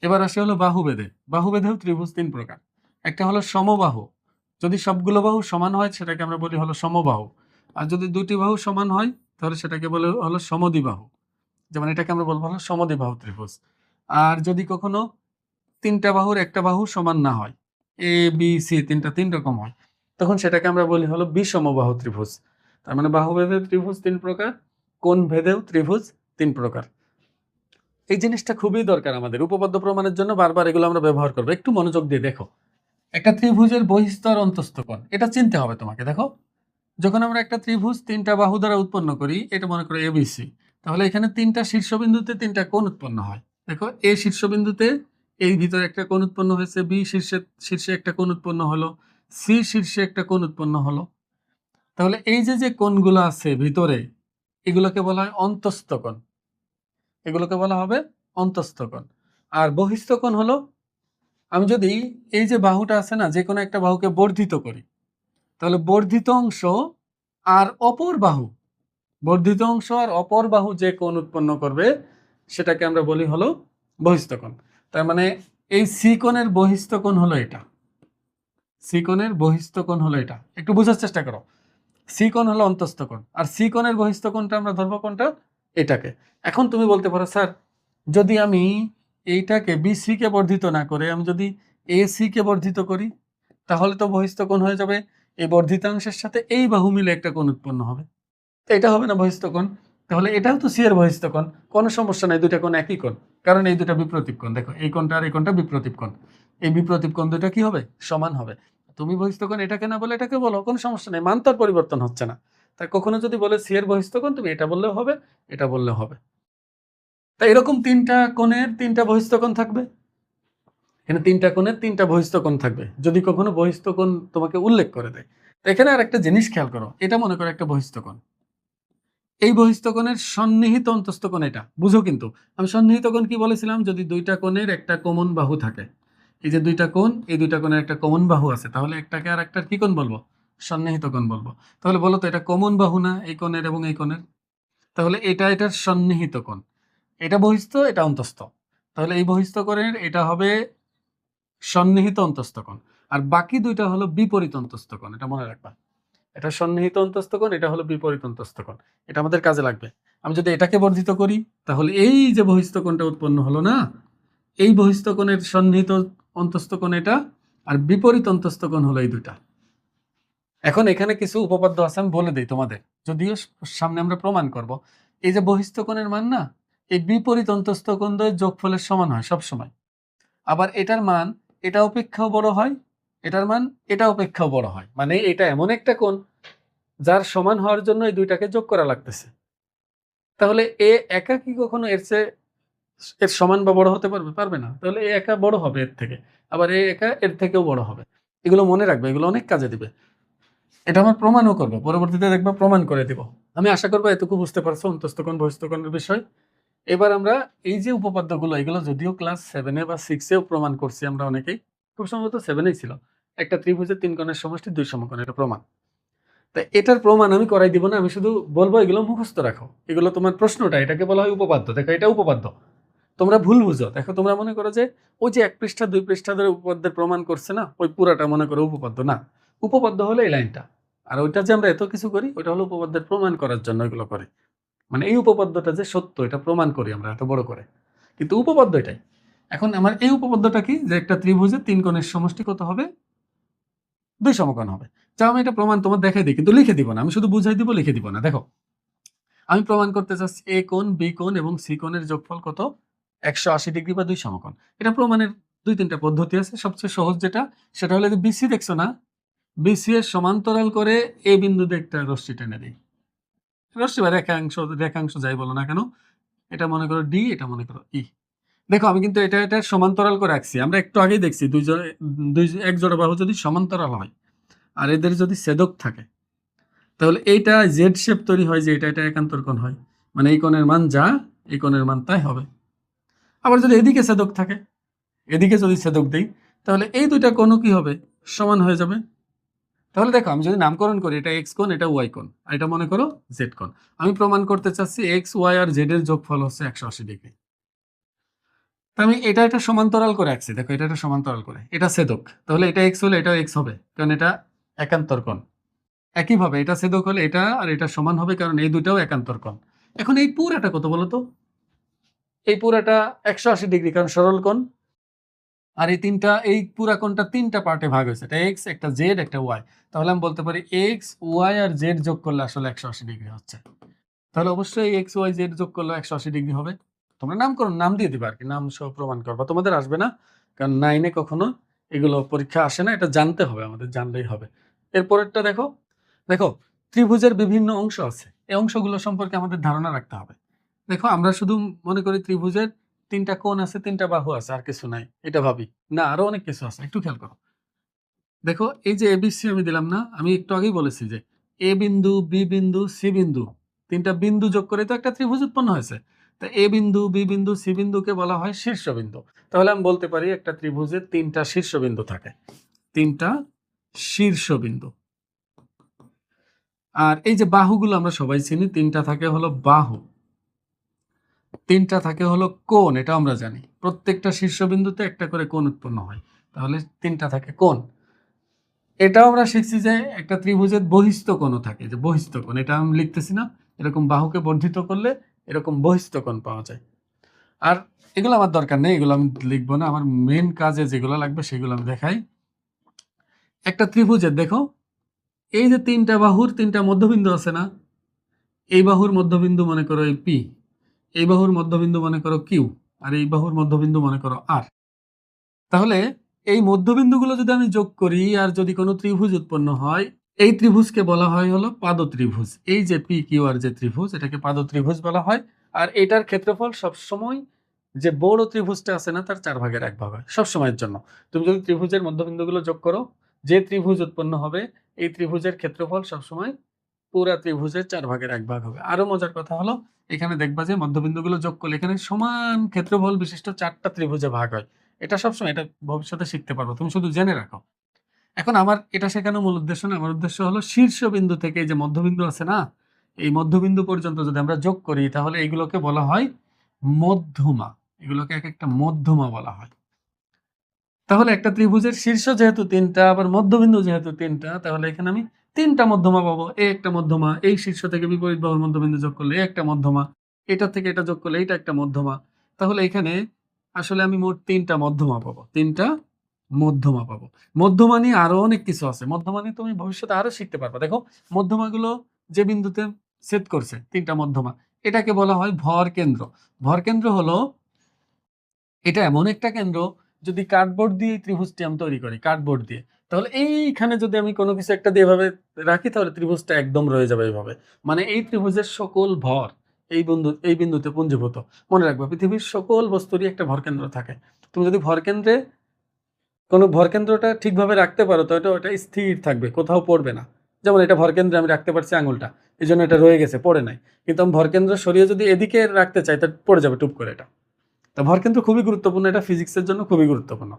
এবার আসে হলো বাহুভেদে। বাহুভেদেও ত্রিভুজ তিন প্রকার। একটা হলো সমবাহু, যদি সবগুলো বাহু সমান হয় সেটাকে আমরা বলি হলো সমবাহু। আর যদি দুটি বাহু সমান হয় তাহলে সেটাকে বলে হলো সমদ্বিবাহু, যেমন এটাকে আমরা বলবো হলো সমদ্বিবাহু ত্রিভুজ। আর যদি কখনো তিনটা বাহুর একটা বাহু সমান না হয়, এ বি সি তিনটা তিন রকম হয়, তখন সেটাকে আমরা বলি হলো বিষমবাহু ত্রিভুজ। তার মানে বাহুভেদে ত্রিভুজ তিন প্রকার, কোণ ভেদেও ত্রিভুজ তিন প্রকার। এই জিনিসটা খুবই দরকার আমাদের উপপাদ্য প্রমাণের জন্য, বারবার এগুলো আমরা ব্যবহার করবো। একটু মনোযোগ দিয়ে দেখো, একটা ত্রিভুজের বহিঃস্থ আর অন্তঃস্থ কোণ এটা চিনতে হবে তোমাকে। দেখো, যখন আমরা একটা ত্রিভুজ তিনটা বাহু দ্বারা উৎপন্ন করি, এটা মনে করো এবিসি, তাহলে এখানে তিনটা শীর্ষবিন্দুতে তিনটা কোণ উৎপন্ন হয়। দেখো, এ শীর্ষবিন্দুতে এই ভিতরে একটা কোণ উৎপন্ন হয়েছে, বি শীর্ষে একটা কোণ উৎপন্ন হলো, সি শীর্ষে একটা কোণ উৎপন্ন হলো। তাহলে এই যে যে কোণগুলো আছে ভিতরে, এগুলোকে বলা হয় অন্তঃস্থ কোণ, এগুলোকে বলা হবে অন্তঃস্থ কোণ। আর বহিঃস্থ কোণ হলো, আমি যদি এই যে বাহুটা আছে না, যে কোনো একটা বাহুকে বর্ধিত করি, তাহলে বর্ধিত অংশ আর অপর বাহু, বর্ধিত অংশ আর অপর বাহু যে কোণ উৎপন্ন করবে সেটাকে আমরা বলি হলো বহিঃস্থ কোণ। তার মানে এই সি কোণের বহিঃস্থ কোণ হলো এটা, সি কোণের বহিঃস্থ কোণ হলো এটা। একটু বোঝার চেষ্টা করো, সি কোণ হলো অন্তঃস্থ কোণ, আর সি কোণের বহিঃস্থ কোণটা আমরা ধরবো কোনটা, এটাকে। এখন তুমি বলতে পারো, স্যার যদি আমি এইটাকে বিসি কে বর্ধিত না করে আমি যদি এসি কে বর্ধিত করি, তাহলে তো বহিঃস্থ কোণ হয়ে যাবে, এই বর্ধিতাংশের সাথে এই বাহু মিলে একটা কোণ উৎপন্ন হবে, তো এটা হবে না বহিঃস্থ কোণ। তাহলে এটাও তো সি এর বহিঃস্থ কোণ, কোনো সমস্যা নাই, দুইটা কোণ একই কোণ, কারণ এই দুটা বিপ্রতীপ কোণ। দেখো, এই কোণটা আর এই কোণটা বিপ্রতীপ কোণ, এই বিপ্রতীপ কোণ দুটা কি হবে, সমান হবে। তুমি বহিঃস্থ কোণ এটাকে না বলে এটাকে বলো, কোনো সমস্যা নেই, মান তার পরিবর্তন হচ্ছে না। তাই কখনো যদি বলে সি এর বহিঃস্থ কোণ, তুমি এটা বললেও হবে, এটা বললেও হবে। তাই এরকম তিনটা কোণের তিনটা বহিঃস্থ কোণ থাকবে, এখানে তিনটা কোণের তিনটা বহিঃস্থ কোণ থাকবে, যদি কখনো বহিঃস্থ কোণ তোমাকে উল্লেখ করে দেয়। তো এখানে আর একটা জিনিস খেয়াল করো, এটা মনে করো একটা বহিঃস্থ কোণ, এই বহিঃস্থ কোণের সন্নিহিত অন্তঃস্থ কোণ এটা বুঝো। কিন্তু আমি সন্নিহিত কোণ কি বলেছিলাম, যদি দুইটা কোণের একটা কমন বাহু থাকে, এই যে দুইটা কোণ, এই দুইটা কোণের একটা কমন বাহু আছে, তাহলে একটাকে আর একটার কি কোণ বলবো, সন্নিহিত কোণ বলবো। তাহলে বলো তো, এটা কমন বাহু না এই কোণের এবং এই কোণের, তাহলে এটা এটার সন্নিহিত কোণ, এটা বহিঃস্থ এটা অন্তঃস্থ, তাহলে এই বহিঃস্থ কোণের এটা হবে সন্নিহিত অন্তঃস্থ কোণ, আর বাকি দুইটা হলো বিপরীত অন্তঃস্থ কোণ, এটা মনে রাখবা। এটা সন্নিহিত অন্তঃস্থ কোণ, এটা হলো বিপরীত অন্তঃস্থ কোণ, এটা আমাদের কাজে লাগবে। আমি যদি এটাকে বর্ধিত করি, তাহলে এই যে বহিঃস্থ কোণটা উৎপন্ন হলো না, এই বহিঃস্থ কোণের সন্নিহিত অন্তঃস্থ কোণ এটা, আর বিপরীত অন্তঃস্থ কোণ হলো এই দুটা। এখন এখানে কিছু উপপাদ্য আছে, আমি বলে দিই তোমাদের, যদিও সামনে আমরা প্রমাণ করব। এই যে বহিঃস্থ কোণের মান না, এই বিপরীত অন্তঃস্থ কোণ দ্বয়ের যোগফলের সমান হয় সব সময়। আবার এটার মান এটা অপেক্ষাও বড় হয়, এটার মান এটা অপেক্ষাও বড় হয়, মানে এটা এমন একটা কোণ যার সমান হওয়ার জন্য এই দুইটাকে যোগ করা লাগতেছে। তাহলে এ একা কি কখনো এর সমান বা বড় হতে পারবে, পারবে না। তাহলে এ একা বড় হবে এর থেকে, আবার এ একা এর থেকেও বড় হবে। এগুলো মনে রাখবে, এগুলো অনেক কাজে দিবে। এটা আমার প্রমাণও করবো, পরবর্তীতে দেখবা প্রমাণ করে দিব। আমি আশা করবো এতটুকু বুঝতে পারছো অন্তঃস্থ কোণ বহিঃস্থ কোণের বিষয়। এবার আমরা এই যে উপাপাদ্যগুলো, এগুলো যদিও ক্লাস 7-এ বা 6-এও প্রমাণ করছি আমরা অনেকেই, খুব সম্ভবত 7-এই ছিল, একটা ত্রিভুজের তিন কোণের সমষ্টি দুই সমকোণ, এটা প্রমাণ। তাই এটার প্রমাণ আমি করাই দিব না, আমি শুধু বলবো এগুলো মুখস্থ রাখো, এগুলো তোমার প্রশ্নটা, এটাকে বলা হয় উপপাদ্য। দেখো, এটা উপপাদ্য, তোমরা ভুল বুঝো। দেখো তোমরা মনে করো যে ওই যে 1 পৃষ্ঠা 2 পৃষ্ঠা ধরে উপপাদ্যের প্রমাণ করছে না, ওই পুরাটা মনে করো উপপাদ্য না। উপপাদ্য হলো এই লাইনটা, আর ওইটা যে আমরা এত কিছু করি ওইটা হলো উপপাদ্যের প্রমাণ করার জন্য এগুলো করি। মানে এই উপপাদ্যটা যে সত্য এটা প্রমাণ করি আমরা এত বড় করে, কিন্তু উপপাদ্য এটাই। এখন আমার এই উপপাদ্যটা কি, যে একটা ত্রিভুজের 3 কোণের সমষ্টি কত হবে, 2 সমকোণ হবে। চাও আমি এটা প্রমাণ তোমার দেখাই দিই, কিন্তু লিখে দিব না, আমি শুধু বুঝাই দিব, লিখে দিব না। দেখো আমি প্রমাণ করতে চাচ্ছি এ কোণ, বি কোণ এবং সি কোণের যোগফল কত, 180 ডিগ্রি বা 2 সমকোণ। এটা প্রমাণের 2-3টা পদ্ধতি আছে। সবচেয়ে সহজ যেটা, সেটা হলো যে বিসি দেখছো না, বিসি এর সমান্তরাল করে এ বিন্দুতে একটা রশ্মি টেনে দিই। রশ্মি বা রেখাংশ যাই বলো না কেন, এটা মনে করো ডি, এটা মনে করো ই। দেখো আমি কিন্তু এটা সমান্তরাল করে রাখছি। আমরা একটু আগেই দেখছি এক জোড়া বাহু যদি সমান্তরাল হয় আর এদের যদি ছেদক থাকে, তাহলে এইটা জেড শেপ তৈরি হয়, যে এটা একান্তর কোণ হয়। মানে এই কোণের মান যা, এই কোণের মান তাই হবে। আবার যদি এদিকে ছেদক থাকে, এদিকে যদি ছেদক দেই, তাহলে এই দুইটা কোণও কি হবে, সমান হয়ে যাবে। তাহলে দেখো আমি যদি নামকরণ করি, এটা এক্স কোণ, এটা ওয়াই কোণ, আর এটা মনে করো জেড কোণ। আমি প্রমাণ করতে চাচ্ছি এক্স ওয়াই আর জেড এর যোগফল হচ্ছে 180 ডিগ্রি। আমি এটা সমান্তরাল করে রাখছি। দেখো এটা সমান্তরাল করে, এটা ছেদক, তাহলে এটা এক্স হলে এটা এক্স হবে, কারণ এটা একান্তর কোণ। একইভাবে এটা ছেদক হলে এটা আর এটা সমান হবে, কারণ এই দুটাও একান্তর কোণ। এখন এই পুরাটা কত বলো তো, এই পুরাটা 180 ডিগ্রি, কারণ সরল কোণ। আর এই পুরা কোণটা 3টা পার্টে ভাগ হয়েছে, এটা এক্স, একটা জেড, একটা ওয়াই। তাহলে আমি বলতে পারি এক্স ওয়াই আর জেড যোগ করলে আসলে 180 ডিগ্রি হচ্ছে। তাহলে অবশ্যই এক্স ওয়াই জেড যোগ করলে 180 ডিগ্রি হবে। তোমরা নাম দিয়ে দিবা আর কি, নাম সহ প্রমাণ করবা। তোমাদের আসবে না, কারণ 9-এ কখনো এগুলো পরীক্ষা আসে না, এটা জানতে হবে, আমাদের জানলেই হবে। এরপরেরটা দেখো, দেখো ত্রিভুজের বিভিন্ন অংশ আছে, এই অংশগুলো সম্পর্কে আমাদের ধারণা রাখতে হবে। দেখো আমরা শুধু মনে করি ত্রিভুজের 3টা কোণ আছে, 3টা বাহু আছে, আর কিছু নাই, এটা ভাবি না, আরো অনেক কিছু আছে। একটু খেয়াল করো, দেখো এই যে এবিসি আমি দিলাম না, আমি একটু আগেই বলেছি যে এ বিন্দু, বি বিন্দু, সি বিন্দু, 3টা বিন্দু যোগ করে তো একটা ত্রিভুজ উৎপন্ন হয়েছে। তা এ বিন্দু, বি বিন্দু, সি বিন্দুকে বলা হয় শীর্ষবিন্দু। তাহলে আমি বলতে পারি একটা ত্রিভুজের 3টা শীর্ষবিন্দু থাকে, 3টা শীর্ষবিন্দু। আর এই যে বাহুগুলো আমরা সবাই চিনি, 3টা থাকে হলো বাহু, 3টা থাকে হলো কোণ, এটা আমরা জানি। প্রত্যেকটা শীর্ষবিন্দুতে একটা করে কোণ উৎপন্ন হয়, তাহলে 3টা থাকে কোণ। এটাও আমরা শিখছি যে একটা ত্রিভুজের বহিস্থ কোণও থাকে, যে বহিস্থ কোণ, এটা আমি লিখতেছি না, এরকম বাহুকে বর্ধিত করলে এরকম বহিস্থ কোণ পাওয়া যায়। আর এগুলো আমার দরকার নেই, এগুলো আমি লিখবো না, আমার মেন কাজে যেগুলো লাগবে সেগুলো আমি দেখাই। একটা ত্রিভুজের দেখো, এই যে 3টা বাহুর 3টা মধ্যবিন্দু আছে না, এই বাহুর মধ্যবিন্দু মনে করো এই পি, এই বাহুর মধ্যবিন্দু মনে করো কিউ, আর এই বাহুর মধ্যবিন্দু মনে করো আর। তাহলে এই মধ্যবিন্দুগুলো যদি আমি যোগ করি আর যদি কোনো ত্রিভুজ উৎপন্ন হয়, এই ত্রিভুজকে বলা হয় হলো পাদ ত্রিভুজ। এই যে পি কিউ আর যে ত্রিভুজ, এটাকে পাদ ত্রিভুজ বলা হয়। আর এটার ক্ষেত্রফল সবসময় যে বড় ত্রিভুজটা আছে না, তার 4/1 হয় সবসময়ের জন্য। তুমি যদি ত্রিভুজের মধ্যবিন্দুগুলো যোগ করো, যে ত্রিভুজ উৎপন্ন হবে এই ত্রিভুজের ক্ষেত্রফল সবসময় পুরা ত্রিভুজের 4/1 হবে। আরো মজার কথা হলো, এখানে দেখবা যে মধ্যবিন্দুগুলো যোগ করলে এখানে সমান ক্ষেত্রফল বিশিষ্ট 4টা ত্রিভুজে ভাগ হয়। এটা সবসময়, এটা ভবিষ্যতে শিখতে পারবো, তুমি শুধু জেনে রাখো। এখন আমার এটা শেখানো মূল উদ্দেশ্য না, আমার উদ্দেশ্য হলো শীর্ষবিন্দু থেকে যে মধ্যবিন্দু আছে না, এই মধ্যবিন্দু পর্যন্ত যদি আমরা যোগ করি, তাহলে এগুলোকে বলা হয় মধ্যমা। এগুলোকে এক একটা মধ্যমা বলা হয়। তাহলে একটা ত্রিভুজের শীর্ষ যেহেতু 3টা, আবার মধ্যবিন্দু যেহেতু 3টা, তাহলে এখানে আমি 3টা মধ্যমা পাবো। এই একটা মধ্যমা, এই শীর্ষ থেকে বিপরীত বাহুর মধ্যবিন্দু যোগ করলে একটা মধ্যমা, এটা থেকে এটা যোগ করলে এটা একটা মধ্যমা। তাহলে এখানে আসলে আমি মোট 3টা মধ্যমা পাবো, 3টা মধ্যমা পাবো। মধ্যমা নিয়ে আরো অনেক কিছু আছে, মধ্যমা নিয়ে তুমি ভবিষ্যতে আরো শিখতে পারবে। দেখো মধ্যমাগুলো যে বিন্দুতে ছেদ করছে, 3টা মধ্যমা, এটাকে বলা হয় ভর কেন্দ্র। ভর কেন্দ্র হলো এটা এমন একটা কেন্দ্র, যদি কার্ডবোর্ড দিয়ে ত্রিভুজটি আমি তৈরি করি, কার্ডবোর্ড দিয়ে, তাহলে এইখানে যদি আমি কোনো কিছু একটা দিয়ে এভাবে রাখি, তাহলে ত্রিভুজটা একদম রয়ে যাবে এইভাবে। মানে এই ত্রিভুজের সকল ভর এই বিন্দুতে পুঞ্জীভূত। মনে রাখবে, পৃথিবীর সকল বস্তুরই একটা ভরকেন্দ্র থাকে। তুমি যদি কোনো ভরকেন্দ্রটা ঠিকভাবে রাখতে পারো, তো ওটা স্থির থাকবে, কোথাও পড়বে না। যেমন এটা ভরকেন্দ্রে আমি রাখতে পারছি আঙুলটা, এই জন্য এটা রয়ে গেছে, পড়ে নাই। কিন্তু আমি ভরকেন্দ্র সরিয়ে যদি এদিকে রাখতে চাই, তা পড়ে যাবে টুপ করে এটা। তা ভরকেন্দ্র খুবই গুরুত্বপূর্ণ, এটা ফিজিক্সের জন্য খুবই গুরুত্বপূর্ণ।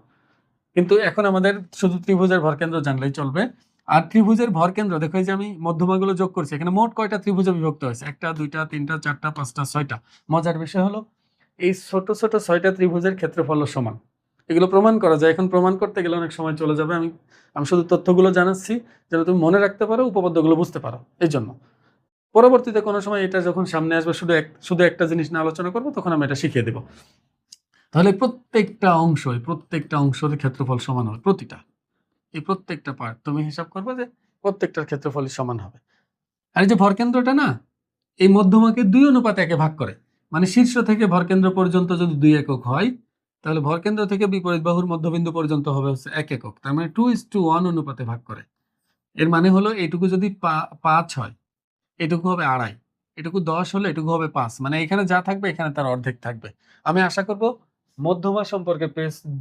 কিন্তু এখন আমাদের শুধু ত্রিভুজের ভরকেন্দ্র জানলেই চলবে। আর ত্রিভুজের ভরকেন্দ্র দেখো, এই যে আমি মধ্যমাগুলো যোগ করছি, এখানে মোট কয়টা ত্রিভুজে বিভক্ত হয়েছে, 1 2 3 4 5 6টা। মজার বিষয় হলো এই ছোট ছোট 6টা ত্রিভুজের ক্ষেত্রফল সমান। এগুলো প্রমাণ করা যায়। এখন প্রমাণ করতে গেলে অনেক সময় চলে যাবে। আমি শুধু তথ্যগুলো জানাচ্ছি যেন তুমি মনে রাখতে পারো, উপপাদ্যগুলো বুঝতে পারো। এই জন্য পরবর্তীতে কোনো সময় এটা যখন সামনে আসবে, শুধু একটা জিনিস নিয়ে আলোচনা করবো, তখন আমি এটা শিখিয়ে দেবো। তাহলে প্রত্যেকটা অংশের ক্ষেত্রফল সমান হবে। এই প্রত্যেকটা পার্ট তুমি হিসাব করবে যে প্রত্যেকটার ক্ষেত্রফলই সমান হবে। আর এই যে ভরকেন্দ্রটা না, এই মধ্যমাকে 2:1 ভাগ করে। মানে শীর্ষ থেকে ভরকেন্দ্র পর্যন্ত যদি 2 একক হয়, তাহলে ভরকেন্দ্র থেকে বিপরীত বাহুর মধ্যবিন্দু পর্যন্ত হবে হচ্ছে 1 একক। তার মানে 2:1 অনুপাতে ভাগ করে। এর মানে হলো এইটুকু যদি 5 হয়, এটুকু হবে 2.5, এটুকু 10 হলে এটুকু হবে 5। মানে এখানে যা থাকবে এখানে তার অর্ধেক থাকবে। আমি আশা করব মধ্যমা সম্পর্কে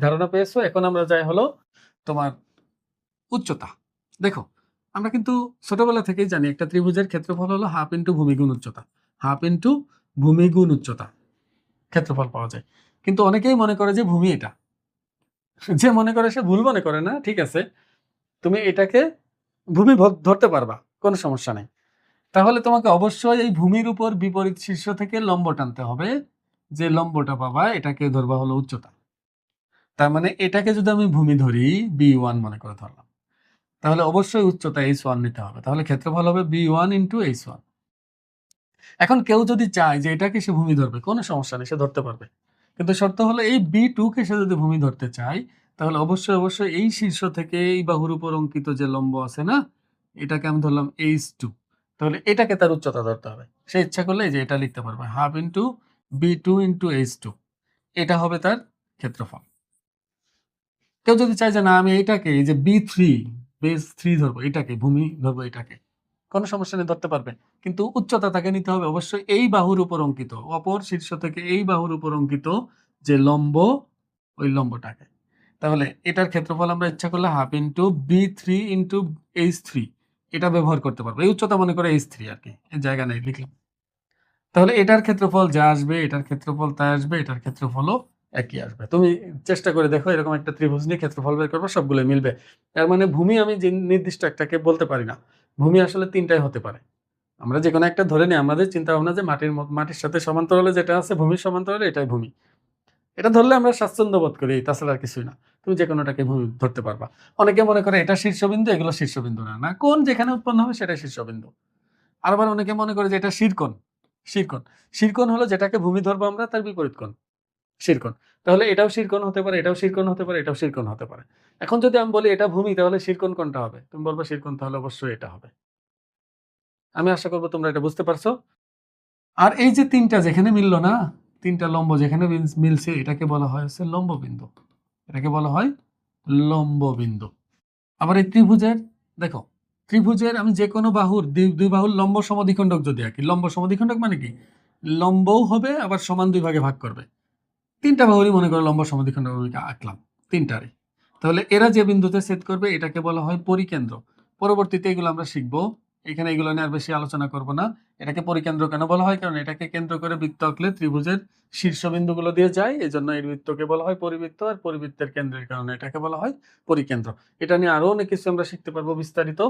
ধারণা পেয়েছো। এখন আমরা যাই হলো তোমার উচ্চতা। দেখো, আমরা কিন্তু ছোটবেলা থেকেই জানি একটা ত্রিভুজের ক্ষেত্রফল হলো হাফ ইন্টু ভূমি গুণ উচ্চতা। হাফ ইন্টু ভূমি গুণ উচ্চতা ক্ষেত্রফল পাওয়া যায়। কিন্তু অনেকেই মনে করে যে ভূমি এটা। যে মনে করে সে ভুল মনে করে না, ঠিক আছে। তুমি এটাকে ভূমি ধরতে পারবা, কোনো সমস্যা নেই। তাহলে তোমাকে অবশ্যই এই ভূমির উপর বিপরীত শীর্ষ থেকে লম্ব টানতে হবে। যে লম্বটা পাবা এটাকে ধরবা হলো উচ্চতা। তার মানে এটাকে যদি আমি ভূমি ধরি, B1 মনে করে ধরলাম, তাহলে অবশ্যই উচ্চতা H1 নিতে হবে। তাহলে ক্ষেত্রফল হবে B1 ইন্টু H1। এখন কেউ যদি চায় যে এটাকে সে ভূমি ধরবে, কোনো সমস্যা নেই, সে ধরতে পারবে। কিন্তু শর্ত হলো এই B2 কে সে যদি ভূমি ধরতে চায়, তাহলে অবশ্যই এই শীর্ষ থেকে এই বাহুর উপর অঙ্কিত যে লম্ব আছে না, এটাকে আমি ধরলাম H2। তাহলে এটাকে তার উচ্চতা ধরতে হবে। সে ইচ্ছা করলে যে এটা লিখতে পারবে, half into B2 into H2। এটা হবে তার ক্ষেত্রফল। কেউ যদি চায় যে না, আমি এটাকে, এই যে B3 বেস 3 ধরবো, এটাকে ভূমি ধরবো, এটাকে কোনো সমস্যা নেই, ধরতে পারবে। কিন্তু উচ্চতা তাকে নিতে হবে অবশ্যই এই বাহুর উপর অঙ্কিত, অপর শীর্ষ থেকে এই বাহুর উপর অঙ্কিত যে লম্ব, ওই লম্বটাকে। তাহলে এটার ক্ষেত্রফল আমরা ইচ্ছা করলে half into B3 into H3 এটা ব্যবহার করতে পারবো। এই উচ্চতা মনে করে H3 আর কি, এই জায়গা নেই, লিখলাম। তাহলে এটার ক্ষেত্রফল যা আসবে, এটার ক্ষেত্রফল তাই আসবে, এটার ক্ষেত্রফলও একই আসবে। তুমি চেষ্টা করে দেখো, এরকম একটা ত্রিভুজ নিয়ে ক্ষেত্রফল বের করবো, সবগুলো মিলবে। তার মানে ভূমি আমি যে নির্দিষ্ট একটাকে বলতে পারি না, ভূমি আসলে 3টাই হতে পারে। আমরা যে কোনো একটা ধরে নিই, আমাদের চিন্তা ভাবনা যে মাটির সাথে সমান্তরালে যেটা আছে, ভূমির সমান্তরালে, এটাই ভূমি। এটা ধরলে আমরা স্বাচ্ছন্দ্য বোধ করি, তাছাড়া আর কিছুই না। তুমি যে কোনোটাকে ভূমি ধরতে পারবা। অনেকে মনে করে এটা শীর্ষবিন্দু, এগুলো শীর্ষবিন্দু না। না, কোণ যেখানে উৎপন্ন হবে সেটাই শীর্ষবিন্দু। আবার অনেকে মনে করে যে এটা শিরকোণ। শিরকোণ শিরকোণ হলো যেটাকে ভূমি ধরবো আমরা, তার বিপরীত কোণ শিরকোণ। তাহলে এটাও শিরকোণ হতে পারে, এটাও শিরকোণ হতে পারে, এটাও শিরকোণ হতে পারে। এখন যদি আমি বলি এটা ভূমি, তাহলে শিরকোণ কোনটা হবে? তুমি বলবে শিরকোণ, তাহলে অবশ্যই এটা হবে। আমি আশা করবো তোমরা এটা বুঝতে পারছো। আর এই যে 3টা যেখানে মিললো না, 3টা লম্ব যেখানে মিলছে, এটাকে বলা হয় হচ্ছে লম্ববিন্দু। এটাকে বলা হয় লম্ববিন্দু। আবার এই ত্রিভুজের, দেখো, ত্রিভুজের আমি যে কোনো বাহুর দুই বাহুর লম্ব সমদ্বিখণ্ডক যদি আঁকি, লম্ব সমদ্বিখণ্ডক মানে কি, লম্বও হবে আবার সমান 2 ভাগে ভাগ করবে। 3টা বাহুরই মনে করো লম্ব সমদ্বিখণ্ডক আমি আঁকলাম, 3টারই। তাহলে এরা যে বিন্দুতে ছেদ করবে এটাকে বলা হয় পরিকেন্দ্র। পরবর্তীতে এগুলো আমরা শিখবো, এখানে এগুলো নিয়ে আর বেশি আলোচনা করব না। এটাকে পরিকেন্দ্র কেন বলা হয়? কারণ এটাকে কেন্দ্র করে বৃত্ত আঁকলে ত্রিভুজের শীর্ষবিন্দুগুলো দিয়ে যায়, এই জন্য এই বৃত্তকে বলা হয় পরিবৃত্ত। আর পরিবৃত্তের কেন্দ্রের কারণে এটাকে বলা হয় পরিকেন্দ্র। এটা নিয়ে আরো অনেক কিছু আমরা শিখতে পারবো বিস্তারিত।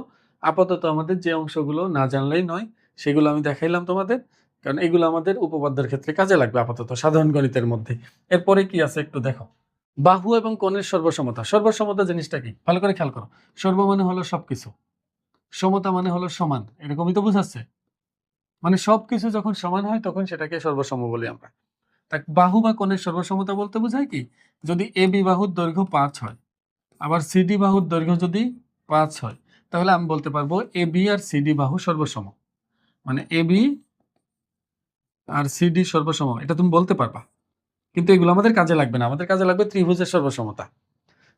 আপাতত আমাদের যে অংশগুলো না জানলেই নয়, সেগুলো আমি দেখাইলাম তোমাদের, কারণ এগুলো আমাদের উপপাদ্যের ক্ষেত্রে কাজে লাগবে আপাতত সাধারণ গণিতের মধ্যে। এরপরে কি আছে একটু দেখো, বাহু এবং কোণের সর্বসমতা। সর্বসমতা জিনিসটা কি ভালো করে খেয়াল করো। সর্ব মানে হলো সবকিছু, সমতা মানে হলো সমান, এরকমই তো বুঝাচ্ছে। মানে সবকিছু যখন সমান হয় তখন সেটাকে সর্বসম বলি আমরা। তা বাহু বা কোণের সর্বসমতা বলতে বোঝায় কি, যদি এ বি বাহুর দৈর্ঘ্য 5 হয়, আবার সিডি বাহুর দৈর্ঘ্য যদি 5 হয়, তাহলে আমি বলতে পারবো এ বি আর সিডি বাহু সর্বসম। মানে এ বি আর সিডি সর্বসম, এটা তুমি বলতে পারবা। কিন্তু এগুলো আমাদের কাজে লাগবে না, আমাদের কাজে লাগবে ত্রিভুজের সর্বসমতা।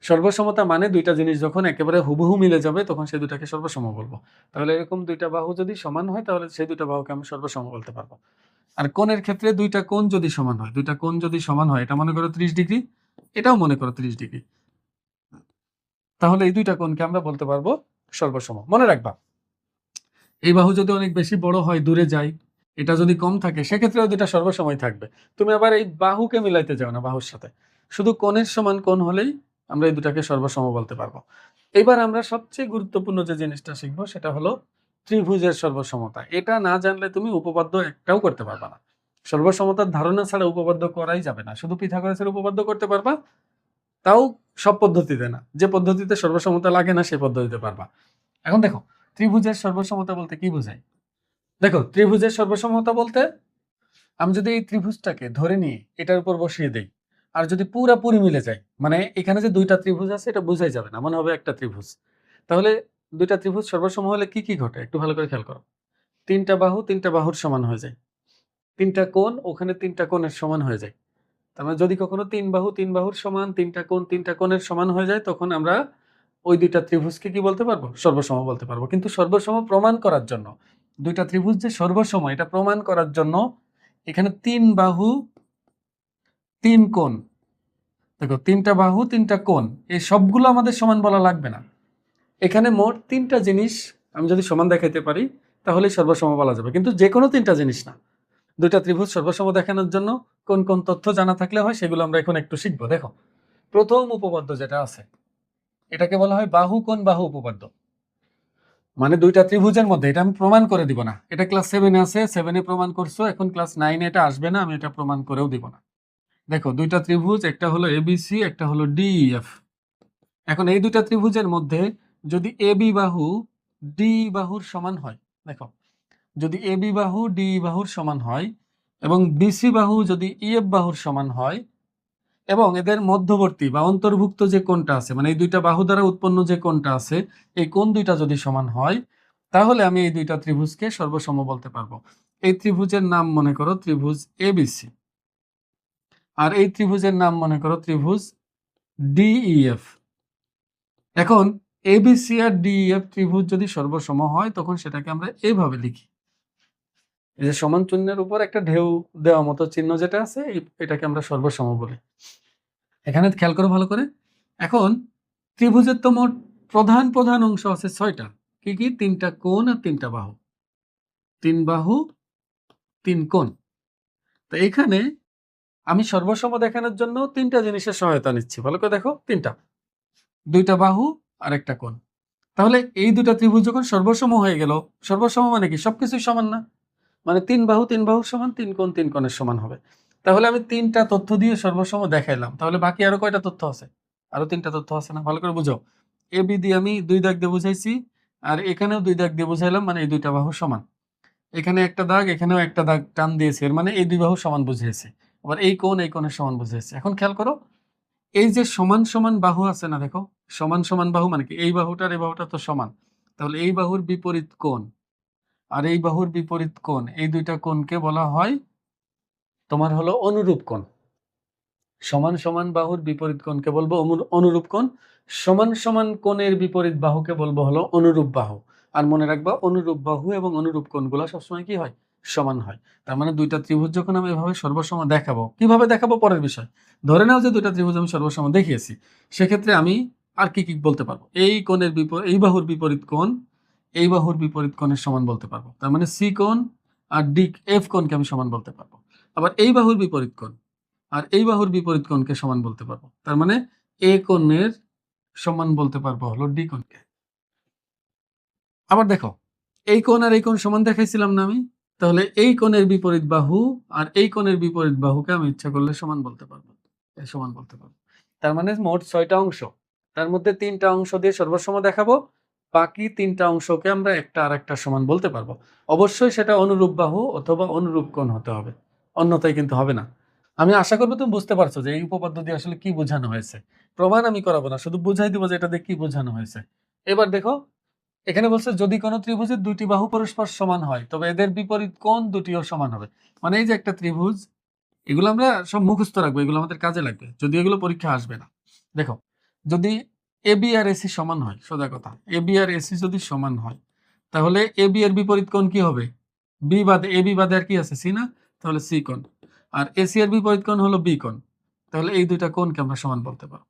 সর্বসমতা মানে দুইটা জিনিস যখন একেবারে হুবহু মিলে যাবে তখন সেই দুটাকে সর্বসম বলবো। তাহলে এরকম দুইটা বাহু যদি সমান হয় তাহলে সেই দুইটা বাহুকে আমি সর্বসম বলতে পারবো। আর কোণের ক্ষেত্রে দুইটা কোণ যদি সমান হয়, এটা মনে করো 30 ডিগ্রি, এটাও মনে করো 30 ডিগ্রি, তাহলে এই দুইটা কোণকে আমরা বলতে পারবো সর্বসম। মনে রাখবা, এই বাহু যদি অনেক বেশি বড় হয়, দূরে যায়, এটা যদি কম থাকে, সেক্ষেত্রেও দুইটা সর্বসময় থাকবে। তুমি আবার এই বাহুকে মিলাইতে যাও না বাহুর সাথে, শুধু কোণের সমান কোণ হলেই আমরা এই দুটাকে সর্বসম বলতে পারবো। এবার আমরা সবচেয়ে গুরুত্বপূর্ণ যে জিনিসটা শিখবো সেটা হলো ত্রিভুজের সর্বসমতা। এটা না জানলে তুমি উপপাদ্য একটাও করতে পারবে না। সর্বসমতার ধারণা ছাড়া উপপাদ্য করাই যাবে না। শুধু পিথাগোরাসের উপপাদ্য করতে পারবা, তাও সব পদ্ধতিতে না, যে পদ্ধতিতে সর্বসমতা লাগে না সেই পদ্ধতিতে পারবা। এখন দেখো ত্রিভুজের সর্বসমতা বলতে কি বোঝায়। দেখো ত্রিভুজের সর্বসমতা বলতে আমি যদি এই ত্রিভুজটাকে ধরে নিয়ে এটার উপর বসিয়ে দেই, আর যদি পুরাপুরি মিলে যায়, মানে এখানে যে দুইটা ত্রিভুজ আছে এটা বোঝাই যাবে না, মনে হবে একটা ত্রিভুজ। তাহলে দুইটা ত্রিভুজ সর্বসম হলে কি কি ঘটে একটু ভালো করে খেয়াল করো। তিনটা বাহুর সমান হয়ে যায়, তিনটা কোণ ওখানে তিনটা কোণের সমান হয়ে যায়। তার মানে যদি কখনো তিন বাহুর সমান, তিনটা কোণের সমান হয়ে যায়, তখন আমরা ওই দুইটা ত্রিভুজকে কি বলতে পারবো, সর্বসম বলতে পারবো। কিন্তু সর্বসম প্রমাণ করার জন্য, দুইটা ত্রিভুজ যে সর্বসম এটা প্রমাণ করার জন্য এখানে তিন বাহু তিন কোণ, দেখো তিনটা বাহু তিনটা কোণ, এই সবগুলো আমাদের সমান বলা লাগবে না। এখানে মোট তিনটা জিনিস আমি যদি সমান দেখাইতে পারি তাহলে সর্বসম বলা যাবে, কিন্তু যে কোনো তিনটা জিনিস না। দুইটা ত্রিভুজ সর্বসম দেখানোর জন্য কোন কোন তথ্য জানা থাকলে হয় সেগুলো আমরা এখন একটু শিখবো। দেখো প্রথম উপপাদ্য যেটা আছে এটাকে বলা হয় বাহু কোণ বাহু উপপাদ্য। মানে দুইটা ত্রিভুজের মধ্যে, এটা আমি প্রমাণ করে দিব না, এটা ক্লাস 7-এ আছে, 7-এ প্রমাণ করছো, এখন ক্লাস 9-এ এটা আসবে না, আমি এটা প্রমাণ করেও দিব না। দেখো দুইটা ত্রিভুজ, একটা হলো এবিসি, একটা হলো ডিইএফ। এখন এই দুইটা ত্রিভুজের মধ্যে যদি এবি বাহু ডি বাহুর সমান হয়, দেখো যদি এবি বাহু ডি বাহুর সমান হয় এবং বিসি বাহু যদি ইএফ বাহুর সমান হয়, এবং এদের মধ্যবর্তী বা অন্তর্ভুক্ত যে কোণটা আছে, মানে এই দুইটা বাহু দ্বারা উৎপন্ন যে কোণটা আছে, এই কোণ দুইটা যদি সমান হয়, তাহলে আমি এই দুইটা ত্রিভুজকে সর্বসম বলতে পারবো। এই ত্রিভুজের নাম মনে করো ত্রিভুজ এবিসি, আর এই ত্রিভুজের নাম মনে করো ত্রিভুজ ডিইএফ। এখন এবিসি আর ডিইএফ ত্রিভুজ যদি সর্বসম হয় তখন সেটাকে আমরা এইভাবে লিখি, এই যে সমান চিহ্নের উপর একটা ঢেউ দেওয়া মতো চিহ্ন যেটা আছে, এটাকে আমরা সর্বসম বলি। এখানে খেয়াল করো ভালো করে। এখন ত্রিভুজের তো মোট প্রধান প্রধান অংশ আছে 6টা, কি কি? তিনটা কোণ আর তিনটা বাহু, তিন বাহু তিন কোণ। তো এখানে আমি সর্বসম দেখানোর জন্য তিনটা জিনিসের সহায়তা নিচ্ছি, ভালো করে দেখো, তিনটা, দুইটা বাহু আর একটা কোণ। তাহলে এই দুটা ত্রিভুজ যখন সর্বসম হয়ে গেল, সর্বসম মানে কি সবকিছুই সমান না, মানে তিন বাহুর সমান, তিন কোণের সমান হবে। তাহলে আমি তিনটা তথ্য দিয়ে সর্বসম দেখাইলাম, তাহলে বাকি আরো কয়টা তথ্য আছে? আরো তিনটা তথ্য আছে না? ভালো করে বুঝো। এ বি দিয়ে আমি দুই দাগ দিয়ে বুঝাইছি, আর এখানেও দুই দাগ দিয়ে বুঝাইলাম, মানে এই দুইটা বাহু সমান। এখানে একটা দাগ, এখানেও একটা দাগ টান দিয়েছে, এর মানে এই দুই বাহু সমান বুঝিয়েছে। আবার এই কোণের সমান বুঝিয়েছে। এখন খেয়াল করো, এই যে সমান সমান বাহু আছে না, দেখো সমান সমান বাহু মানে কি, এই বাহুটার এই বাহুটা তো সমান, তাহলে এই বাহুর বিপরীত কোণ আর এই বাহুর বিপরীত কোণ, এই দুইটা কোণকে বলা হয় তোমার হলো অনুরূপ কোণ। সমান সমান বাহুর বিপরীত কোণকে বলবো অনুরূপ কোণ, সমান সমান কোণের বিপরীত বাহুকে বলবো হলো অনুরূপ বাহু। আর মনে রাখবা অনুরূপ বাহু এবং অনুরূপ কোণগুলো সবসময় কি হয়, সমান হয়। তার মানে দুইটা ত্রিভুজ যখন আমি এভাবে সর্বসম দেখাবো, কিভাবে দেখাবো পরের বিষয়, ধরে নাও যে দুইটা ত্রিভুজ আমি সর্বসম দেখিয়েছি, সেক্ষেত্রে আমি আর কি কি বলতে পারবো, এই কোণের এই বাহুর বিপরীত কোণ এই বাহুর বিপরীত কোণের সমান বলতে পারবো। তার মানে সি কোণ আর ডি এফ কোণকে আমি সমান বলতে পারবো। আবার এই বাহুর বিপরীত কোণ আর এই বাহুর বিপরীত কোণকে সমান বলতে পারবো। তার মানে এ কোণের সমান বলতে পারবো হলো ডি কোণকে। আবার দেখো, এই কোণ আর এই কোণ সমান দেখাইছিলাম না আমি, তাহলে এই কোণের বিপরীত বাহু আর এই কোণের বিপরীত বাহুকে আমি ইচ্ছা করলে সমান বলতে পারবো, সমান বলতে পারবো। তার মানে মোট 6টা অংশ, তার মধ্যে 3টা অংশ দিয়ে সর্বসম দেখাবো, বাকি 3টা অংশকে আমরা একটা আর একটা সমান বলতে পারবো। অবশ্যই সেটা অনুরূপ বাহু অথবা অনুরূপ কোণ হতে হবে, অন্যথায় কিন্তু হবে না। আমি আশা করবো তুমি বুঝতে পারছো যে এই উপপাদ্য দিয়ে আসলে কি বোঝানো হয়েছে। প্রমাণ আমি করাবো না, শুধু বুঝাই দিব যে এটা দিয়ে কি বোঝানো হয়েছে। এবার দেখো, এখানে বলছে যদি কোনো ত্রিভুজের দুইটি বাহু পরস্পর সমান হয় তবে এদের বিপরীত কোণ দুটিও সমান হবে। মানে এই যে একটা ত্রিভুজ, এগুলো আমরা সব মুখস্থ রাখবো, এগুলো আমাদের কাজে লাগবে, যদি এগুলো পরীক্ষা আসবে না। দেখো, যদি এবি আর এসি সমান হয়, সোজা কথা, এবি আর এসি যদি সমান হয়, তাহলে এবি এর বিপরীত কোণ কি হবে? বি বাদে, এবি বাদে আর কি আছে, সি না? তাহলে সি কোণ। আর এসি এর বিপরীত কোণ হলো বি কোণ। তাহলে এই দুইটা কোণকে আমরা সমান বলতে পারবো।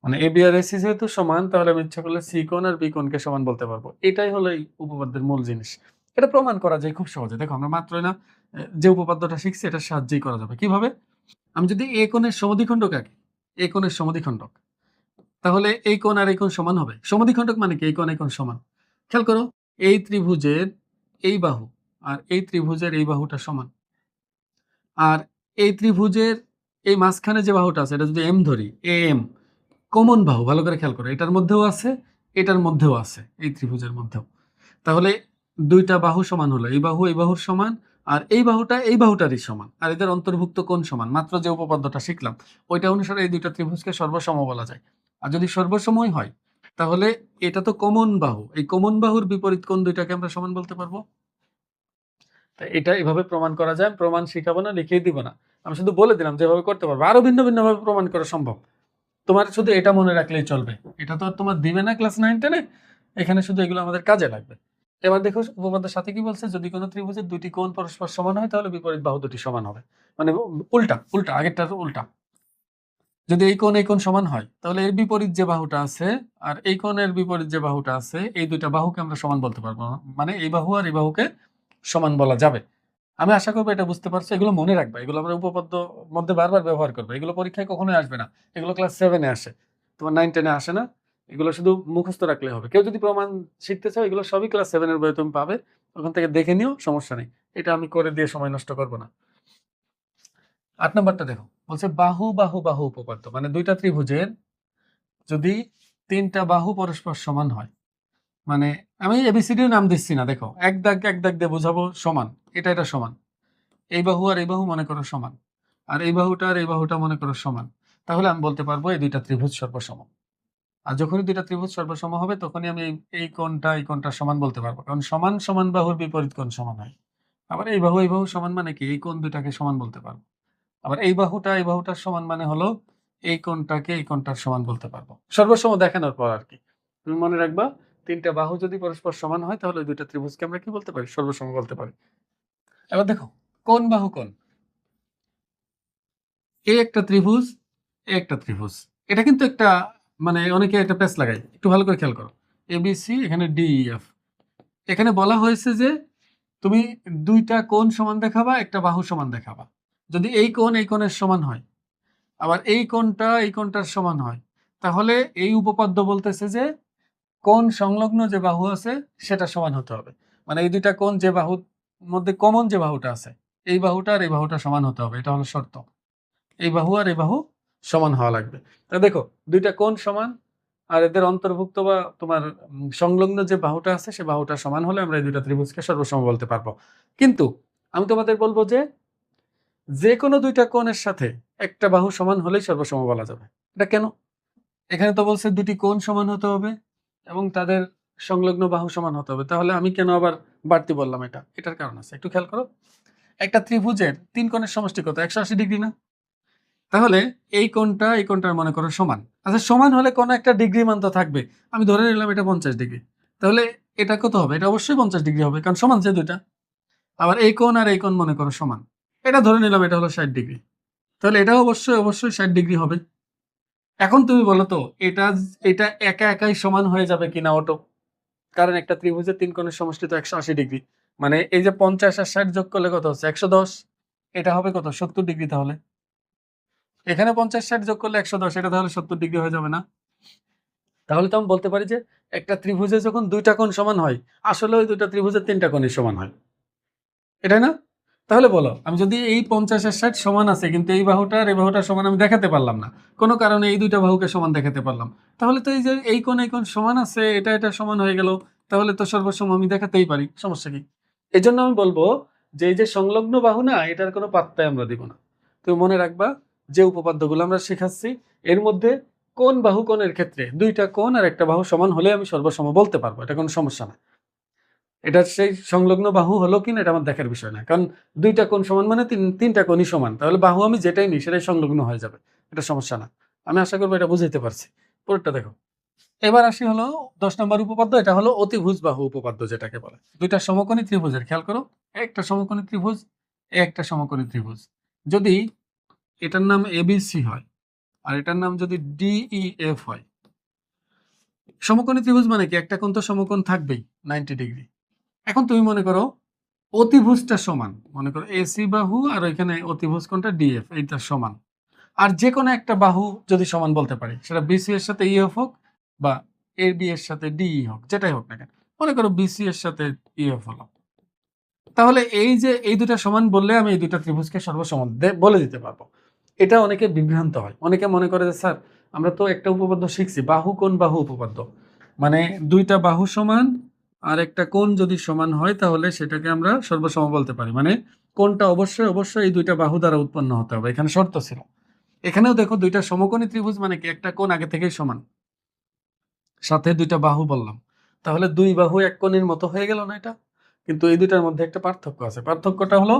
মানে এবি আর এসি যেহেতু সমান, তাহলে আমি ইচ্ছা করলে সি কোণ আর বি কোণকে সমান বলতে পারবো। এটাই হলো এই উপপাদ্যের মূল জিনিস। এটা প্রমাণ করা যায় খুব সহজে। দেখো আমরা মাত্রই না যে উপপাদ্যটা শিখছি এটার সাহায্যেই করা যাবে। কিভাবে? আমি যদি এ কোণের সমদ্বিখণ্ডক আঁকি, এ কোণের সমদ্বিখণ্ডক, তাহলে এই কোণ আর এই কোণ সমান হবে। সমদ্বিখণ্ডক মানে কি, এই কোণ এই কোণ সমান। খেয়াল করো, এই ত্রিভুজের এই বাহু আর এই ত্রিভুজের এই বাহুটা সমান, আর এই ত্রিভুজের এই মাঝখানে যে বাহুটা আছে এটা যদি এম ধরি, এম কমন বাহু, ভালো করে খেয়াল করো, এটার মধ্যেও আছে, এটার মধ্যেও আছে, এই ত্রিভুজের মধ্যেও। তাহলে দুইটা বাহু সমান হলো, এই বাহু এই বাহুর সমান, আর এই বাহুটা এই বাহুটারই সমান, আর এদের অন্তর্ভুক্ত কোণ সমান। মাত্র যে উপপাদ্যটা শিখলাম ওইটা অনুসারে এই দুইটা ত্রিভুজকে সর্বসম বলা যায়। আর যদি সর্বসমই হয় তাহলে এটা তো কমন বাহু, এই কমন বাহুর বিপরীত কোণ দুইটাকে আমরা সমান বলতে পারবো। এটা এভাবে প্রমাণ করা যায়। প্রমাণ শিখাবো না, লিখিয়ে দিব না, আমি শুধু বলে দিলাম যেভাবে করতে পারবো। আরো ভিন্ন ভিন্ন ভাবে প্রমাণ করা সম্ভব। তোমার শুধু এটা মনে রাখলেই চলবে, এটা তো আর তোমার দিবে না ক্লাস 9-10-এ, এখানে শুধু এগুলো আমাদের কাজে লাগবে। এবার দেখো উপপাদ্যের সাথে কি বলছে, যদি কোনো ত্রিভুজের দুটি কোণ পরস্পর সমান হয় তাহলে বিপরীত বাহু দুটি সমান হবে। মানে উল্টা উল্টা, আগেরটার উল্টা। যদি এই কোণ সমান হয় তাহলে এর বিপরীত যে বাহুটা আছে আর এই কোণের বিপরীত যে বাহুটা আছে এই দুইটা বাহুকে আমরা সমান বলতে পারবো। মানে এই বাহু আর এই বাহুকে সমান বলা যাবে। আমি আশা করবো এটা বুঝতে পারছো। এগুলো মনে রাখবে, এগুলো আমরা উপপাদ্য মধ্যে বারবার ব্যবহার করবো। এগুলো পরীক্ষায় কখনোই আসবে না, এগুলো ক্লাস 7-এ আসে, তোমার 9-10-এ আসে না। এগুলো শুধু মুখস্থ রাখলে হবে। কেউ যদি প্রমাণ শিখতে চাও এগুলো সবই ক্লাস 7-এর বইয়ে তুমি পাবে, ওখান থেকে দেখে নিও, সমস্যা নেই। এটা আমি করে দিয়ে সময় নষ্ট করবো না। 8 নম্বরটা দেখো, বলছে বাহু বাহু বাহু উপপাদ্য, মানে দুইটা ত্রিভুজের যদি তিনটা বাহু পরস্পর সমান হয়, মানে আমি এবিসিডির নাম দিচ্ছি না, দেখো এক দাগ দিয়ে বোঝাবো সমান, এটা এটা সমান, এই বাহু আর এই বাহু মনে করো সমান, আর এই বাহুটা আর এই বাহুটা মনে করো সমান, তাহলে আমি বলতে পারবো এই দুইটা ত্রিভুজ সর্বসম। আর যখনই দুইটা ত্রিভুজ সর্বসম হবে তখনই আমি এই কোণটা এই কোণটা সমান বলতে পারবো, কারণ সমান সমান বাহুর বিপরীত কোণ সমান হয়। আবার এই বাহু সমান মানে কি, এই কোণ দুটাকে সমান বলতে পারবো। আবার এই বাহুটার সমান মানে হলো এই কোণটাকে এই কোণটার সমান বলতে পারবো, সর্বসম দেখানোর পর আর কি। তুমি মনে রাখবা, তিনটা বাহু যদি পরস্পর সমান হয় তাহলে ওই দুইটা ত্রিভুজকে আমরা কি বলতে পারি, সর্বসম বলতে পারি। এবার দেখো কোণ বাহু কোণ, এই একটা ত্রিভুজ, এই একটা ত্রিভুজ, এটা কিন্তু একটা, মানে অনেকে একটা প্যাচ লাগায়, একটু ভালো করে খেয়াল করো, এবিসি এখানে ডিইএফ, এখানে বলা হয়েছে যে তুমি দুইটা কোণ সমান দেখাবা, একটা বাহু সমান দেখাবা। যদি এই কোণ এই কোণের সমান হয়, আবার এই কোণটা এই কোণটার সমান হয়, তাহলে এই উপপাদ্য বলতেছে যে কোণ সংলগ্ন যে বাহু আছে সেটা সমান হতে হবে। মানে এই দুইটা কোণ যে বাহুর মধ্যে কমন যে বাহুটা আছে, এই বাহুটা আর এই বাহুটা সমান হতে হবে, এটা হলো শর্ত। এই বাহু আর এই বাহু সমান হওয়া লাগবে। তা দেখো দুইটা কোণ সমান, আর এদের অন্তর্ভুক্ত বা তোমার সংলগ্ন যে বাহুটা আছে সে বাহুটা সমান হলে আমরা এই দুইটা ত্রিভুজকে সর্বসম বলতে পারবো। কিন্তু আমি তোমাদের বলবো যে যে কোনো দুইটা কোণের সাথে একটা বাহু সমান হলেই সর্বসম বলা যাবে। এটা কেন? এখানে তো বলছে দুটি কোণ সমান হতে হবে এবং তাদের সংলগ্ন বাহু সমান হতে হবে, তাহলে আমি কেন আবার বাড়তি বললাম? এটার কারণ আছে, একটু খেয়াল করো। একটা ত্রিভুজের তিন কোণের সমষ্টি কত? 180 ডিগ্রি না? তাহলে এই কোণটা এই কোণটার মনে করো সমান। আচ্ছা সমান হলে কোনো একটা ডিগ্রি মান তো থাকবে। আমি ধরে নিলাম এটা 50 ডিগ্রি, তাহলে এটা কত হবে? এটা অবশ্যই 50 ডিগ্রি হবে, কারণ সমান যে দুইটা। আবার এই কোণ আর এই কোণ মনে করো সমান, এটা ধরে নিলাম এটা হলো 60 ডিগ্রি, তাহলে এটা অবশ্যই অবশ্যই 60 ডিগ্রি হবে। এখন তুমি বলো তো এটা এটা একা একাই সমান হয়ে যাবে কিনা অটো? কারণ একটা ত্রিভুজের তিন কোণের সমষ্টি তো 180 ডিগ্রি, মানে এই যে 50 আর 60 যোগ করলে কত হচ্ছে? 110। এটা হবে কত? 70 ডিগ্রি। তাহলে এখানে 50-60 যোগ করলে 110, এটা তাহলে 70 ডিগ্রি হয়ে যাবে না? তাহলে তো আমি বলতে পারি যে একটা ত্রিভুজে যখন দুইটা কোণ সমান হয় আসলে ওই দুইটা ত্রিভুজের তিনটা কোণই সমান হয়, এটাই না? তাহলে বলো, আমি যদি এই 50 আর 60 সমান আছে কিন্তু এই বাহুটা আর এই বাহুটা সমান আমি দেখাতে পারলাম না, কোনো কারণে এই দুইটা বাহুকে সমান দেখাতে পারলাম, তাহলে তো এই যে এই কোণ সমান আছে, এটা এটা সমান হয়ে গেল, তাহলে তো সর্বসম আমি দেখাতেই পারি, সমস্যা কি? এই জন্য আমি বলবো যে এই যে সংলগ্ন বাহু না, এটার কোনো পাত্তাই আমরা দিব না। তুমি মনে রাখবা যে উপপাদ্যগুলো আমরা শেখাচ্ছি এর মধ্যে কোণ বাহু কোণের ক্ষেত্রে দুইটা কোণ আর একটা বাহু সমান হলে আমি সর্বসম বলতে পারবো, এটা কোনো সমস্যা না। এটা সেই সংলগ্ন বাহু হলো কিনা এটা আমার দেখার বিষয় না, কারণ দুইটা কোণ সমান মানে তিনটা কোণই সমান, তাহলে বাহু আমি যেটাই নিই সেটাই সংলগ্ন হয়ে যাবে, এটা সমস্যা না। আমি আশা করবো এটা বুঝাইতে পারছি। পরেরটা দেখো, এবার আসি হলো 10 নম্বর উপপাদ্য, এটা হলো অতিভুজ বাহু উপপাদ্য যেটাকে বলে। দুইটা সমকোণী ত্রিভুজের, খেয়াল করো, একটা সমকোণী ত্রিভুজ, একটা সমকোণী ত্রিভুজ, যদি এটার নাম এবিসি হয় আর এটার নাম যদি ডিইএফ হয়, সমকোণী ত্রিভুজ মানে কি, একটা কোণ তো সমকোণ থাকবেই 90 ডিগ্রি। এখন তুমি মনে করো অতিভুজটা সমান, মনে করো এসি বাহু আর ওইখানে অতিভুজ কোণটা ডিএফ, এইটা সমান। আর যে কোনো একটা বাহু যদি সমান বলতে পারি, সেটা বিসি এর সাথে ইএফ হোক বা এ বি এর সাথে ডিই হোক, যেটাই হোক না কেন, মনে করো বিসি এর সাথে ইএফ হলো, তাহলে এই যে এই দুটা সমান বললে আমি এই দুটা ত্রিভুজকে সর্বসমান বলে দিতে পারবো। এটা অনেকে বিভ্রান্ত হয়, অনেকে মনে করে যে স্যার আমরা তো একটা উপপাদ্য শিখছি, বাহু কোণ বাহু উপপাদ্য, মানে দুইটা বাহু সমান আর একটা কোণ যদি সমান হয় তাহলে সেটাকে আমরা সর্বসম বলতে পারি, মানে কোণটা অবশ্যই অবশ্যই এই দুইটা বাহু দ্বারা উৎপন্ন হতে হবে, এখানে শর্ত ছিল। এখানেও দেখো দুইটা সমকোণী ত্রিভুজ মানে কি একটা কোণ আগে থেকেই সমান, সাথে দুইটা বাহু বললাম, তাহলে দুই বাহু এক কোণের মতো হয়ে গেল না এটা? কিন্তু এই দুইটার মধ্যে একটা পার্থক্য আছে, পার্থক্যটা হলো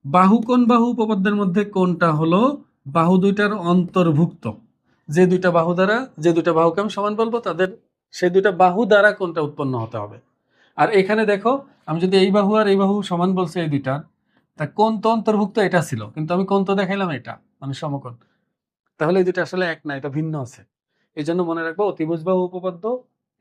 বাহু কোণ বাহু উপপাদ্যের মধ্যে কোণটা হলো বাহু দুইটার অন্তর্ভুক্ত, যে দুইটা বাহু দ্বারা যে দুইটা বাহুকে আমি সমান বলবো তাদের সেই দুইটা বাহু দ্বারা কোণটা উৎপন্ন হতে হবে। আর এখানে দেখো আমি যদি এই বাহু আর এই বাহু সমান বলছি এই দুইটা, তা কোণ তো অন্তর্ভুক্ত এটা ছিল, কিন্তু আমি কোণ তো দেখাইলাম এটা মানে সমকোণ, তাহলে এই দুইটা আসলে এক না, এটা ভিন্ন আছে। এই জন্য মনে রাখবো অতিভুজ বাহু উপপাদ্য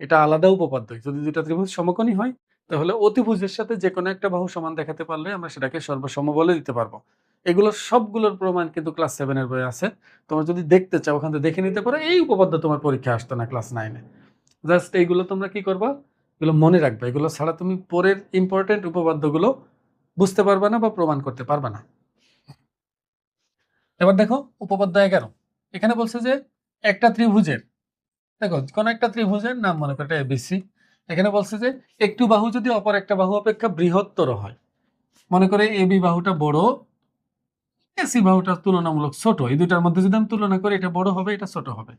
এটা আলাদা উপপাদ্য। যদি দুইটা ত্রিভুজ সমকোণী হয় তাহলে অতিভুজের সাথে যে কোনো একটা বাহু সমান দেখাতে পারলে আমরা সেটাকে সর্বসম বলে দিতে পারবো। এগুলোর সবগুলোর প্রমাণ কিন্তু ক্লাস 7 এর বইয়ে আছে, তোমরা যদি দেখতে চাও ওখান থেকে দেখে নিতে পারো। এই উপপাদ্য তোমার পরীক্ষা আসতো না ক্লাস 9-এ। জাস্ট এইগুলো তোমরা কি করবা, এগুলো মনে রাখবে, এগুলো ছাড়া তুমি পরের ইম্পর্টেন্ট উপপাদ্যগুলো বুঝতে পারবে না বা প্রমাণ করতে পারবে না। এবার দেখো উপপাদ্য 11, এখানে বলছে যে একটা ত্রিভুজের, দেখো কোন একটা ত্রিভুজের নাম মনে করো এটা এবিসি, এখানে বলছে যে একটু বাহু যদি অপর একটা বাহু অপেক্ষা বৃহত্তর হয়, মনে করে এবি বাহুটা বড়, এসি বাহুটা তুলনামূলক ছোট, এই দুটার মধ্যে যদি আমি তুলনা করি এটা বড় হবে এটা ছোট হবে,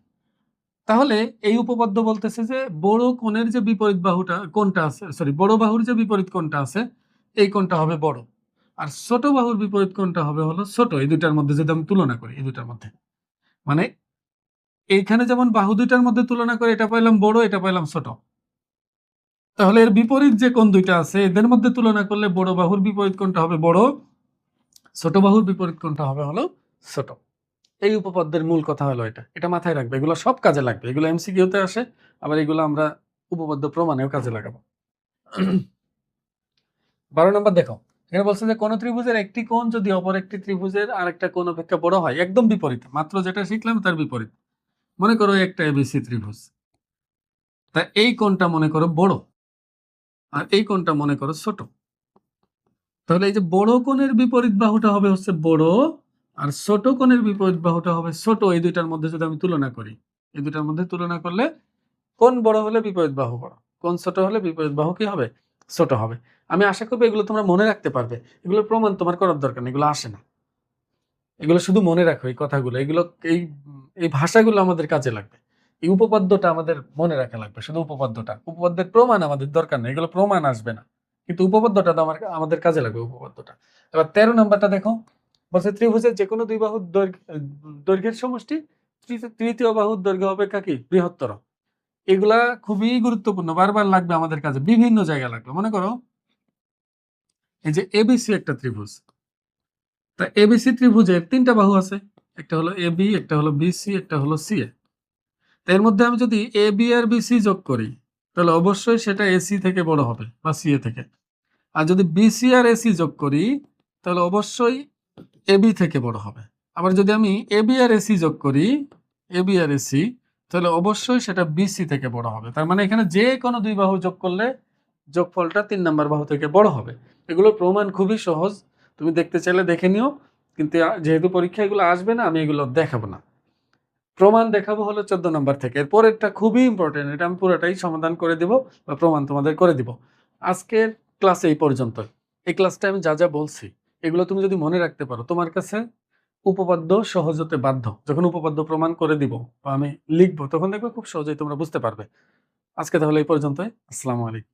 তাহলে এই উপপাদ্য বলতেছে যে বড় কোণের যে বিপরীত বাহুটা কোণটা আছে, সরি বড় বাহুর যে বিপরীত কোণটা আছে এই কোণটা হবে বড়, আর ছোট বাহুর বিপরীত কোণটা হবে হলো ছোট, এই দুটার মধ্যে যদি আমি তুলনা করি এই দুটার মধ্যে, মানে এইখানে যেমন বাহু দুইটার মধ্যে তুলনা করে এটা পাইলাম বড় এটা পাইলাম ছোট, তাহলে এর বিপরীত যে কোণ দুইটা আছে এদের মধ্যে তুলনা করলে বড় বাহুর বিপরীত কোণটা হবে বড়, ছোট বাহুর বিপরীত কোণটা হবে হলো ছোট। এই উপপাদ্যের মূল কথা হলো এটা, এটা মাথায় রাখবে, এগুলো সব কাজে লাগবে, এগুলো এমসিকিউতে আসে, আবার এগুলো আমরা উপপাদ্য প্রমাণেও কাজে লাগাবো। 12 নম্বর দেখো, এখানে বলছে যে কোন ত্রিভুজের একটি কোণ যদি অপর একটি ত্রিভুজের আরেকটা কোণ অপেক্ষা বড় হয়, একদম বিপরীত, মাত্র যেটা শিখলাম তার বিপরীত। মনে করো একটা এবিসি ত্রিভুজ, তা এই কোণটা মনে করো বড় আর এই কোণটা মনে করো ছোট, তাহলে এই যে বড় কোণের বিপরীত বাহুটা হবে হচ্ছে বড় আর ছোট কোণের বিপরীত বাহুটা হবে ছোট, এই দুইটার মধ্যে যদি আমি তুলনা করি, এই দুইটার মধ্যে তুলনা করলে কোণ বড় হলে বিপরীত বাহু বড়, কোণ ছোট হলে বিপরীত বাহু কি হবে, ছোট হবে। আমি আশা করবো এগুলো তোমরা মনে রাখতে পারবে, এগুলোর প্রমাণ তোমার করার দরকার নেই, এগুলো আসে না, এগুলো শুধু মনে রাখো এই কথাগুলো, এগুলো এই এই ভাষাগুলো আমাদের কাজে লাগবে, এই উপপাদ্যটা আমাদের মনে রাখা লাগবে, শুধু উপপাদ্যটা, উপপাদ্যের প্রমাণ আমাদের দরকার নেই, এগুলো প্রমাণ আসবে না, কিন্তু উপপাদ্যটা তো আমাদের কাজে লাগবে উপপাদ্যটা। এবার 13 নাম্বারটা দেখো, বলছে ত্রিভুজের যে কোনো দুই বাহুর দৈর্ঘ্যের সমষ্টি তৃতীয় বাহুর দৈর্ঘ্য অপেক্ষা কি বৃহত্তর। এগুলা খুবই গুরুত্বপূর্ণ, বারবার লাগবে আমাদের কাছে, বিভিন্ন জায়গায় লাগবে। মনে করো এই যে এবিসি একটা ত্রিভুজ, তা এবিসি ত্রিভুজের তিনটা বাহু আছে, একটা হলো এবি, একটা হলো বিসি, একটা হলো সিএ। এর মধ্যে আমি যদি এ বি আর বিসি যোগ করি তাহলে অবশ্যই সেটা এসি থেকে বড় হবে বা সিএ থেকে, আর যদি বিসি আর এসি যোগ করি তাহলে অবশ্যই এবি থেকে বড় হবে। আবার যদি আমি এবি আর এসি যোগ করি, এবি আর এসি, তাহলে অবশ্যই সেটা বিসি থেকে বড় হবে। তার মানে এখানে যে কোনো দুই বাহু যোগ করলে যোগফলটা 3 নাম্বার বাহু থেকে বড় হবে। এগুলোর প্রমাণ খুবই সহজ, তুমি দেখতে চাইলে দেখে নিও, কিন্তু যেহেতু পরীক্ষা এগুলো আসবে না আমি এগুলো দেখাবো না, প্রমাণ দেখাবো হলো 14 নম্বর থেকে। এরপরেরটা খুবই ইম্পর্টেন্ট, এটা আমি পুরোটাই সমাধান করে দিব বা প্রমাণ তোমাদের করে দিব। আজকের ক্লাসে এই পর্যন্ত, এই ক্লাসটা আমি যা যা বলছি এগুলো তুমি যদি মনে রাখতে পারো তোমার কাছে উপপাদ্য সহজ হতে বাধ্য। যখন উপপাদ্য প্রমাণ করে দিব বা আমি লিখবো তখন দেখবে খুব সহজেই তোমরা বুঝতে পারবে। আজকে তাহলে এই পর্যন্তই। আসসালামু আলাইকুম।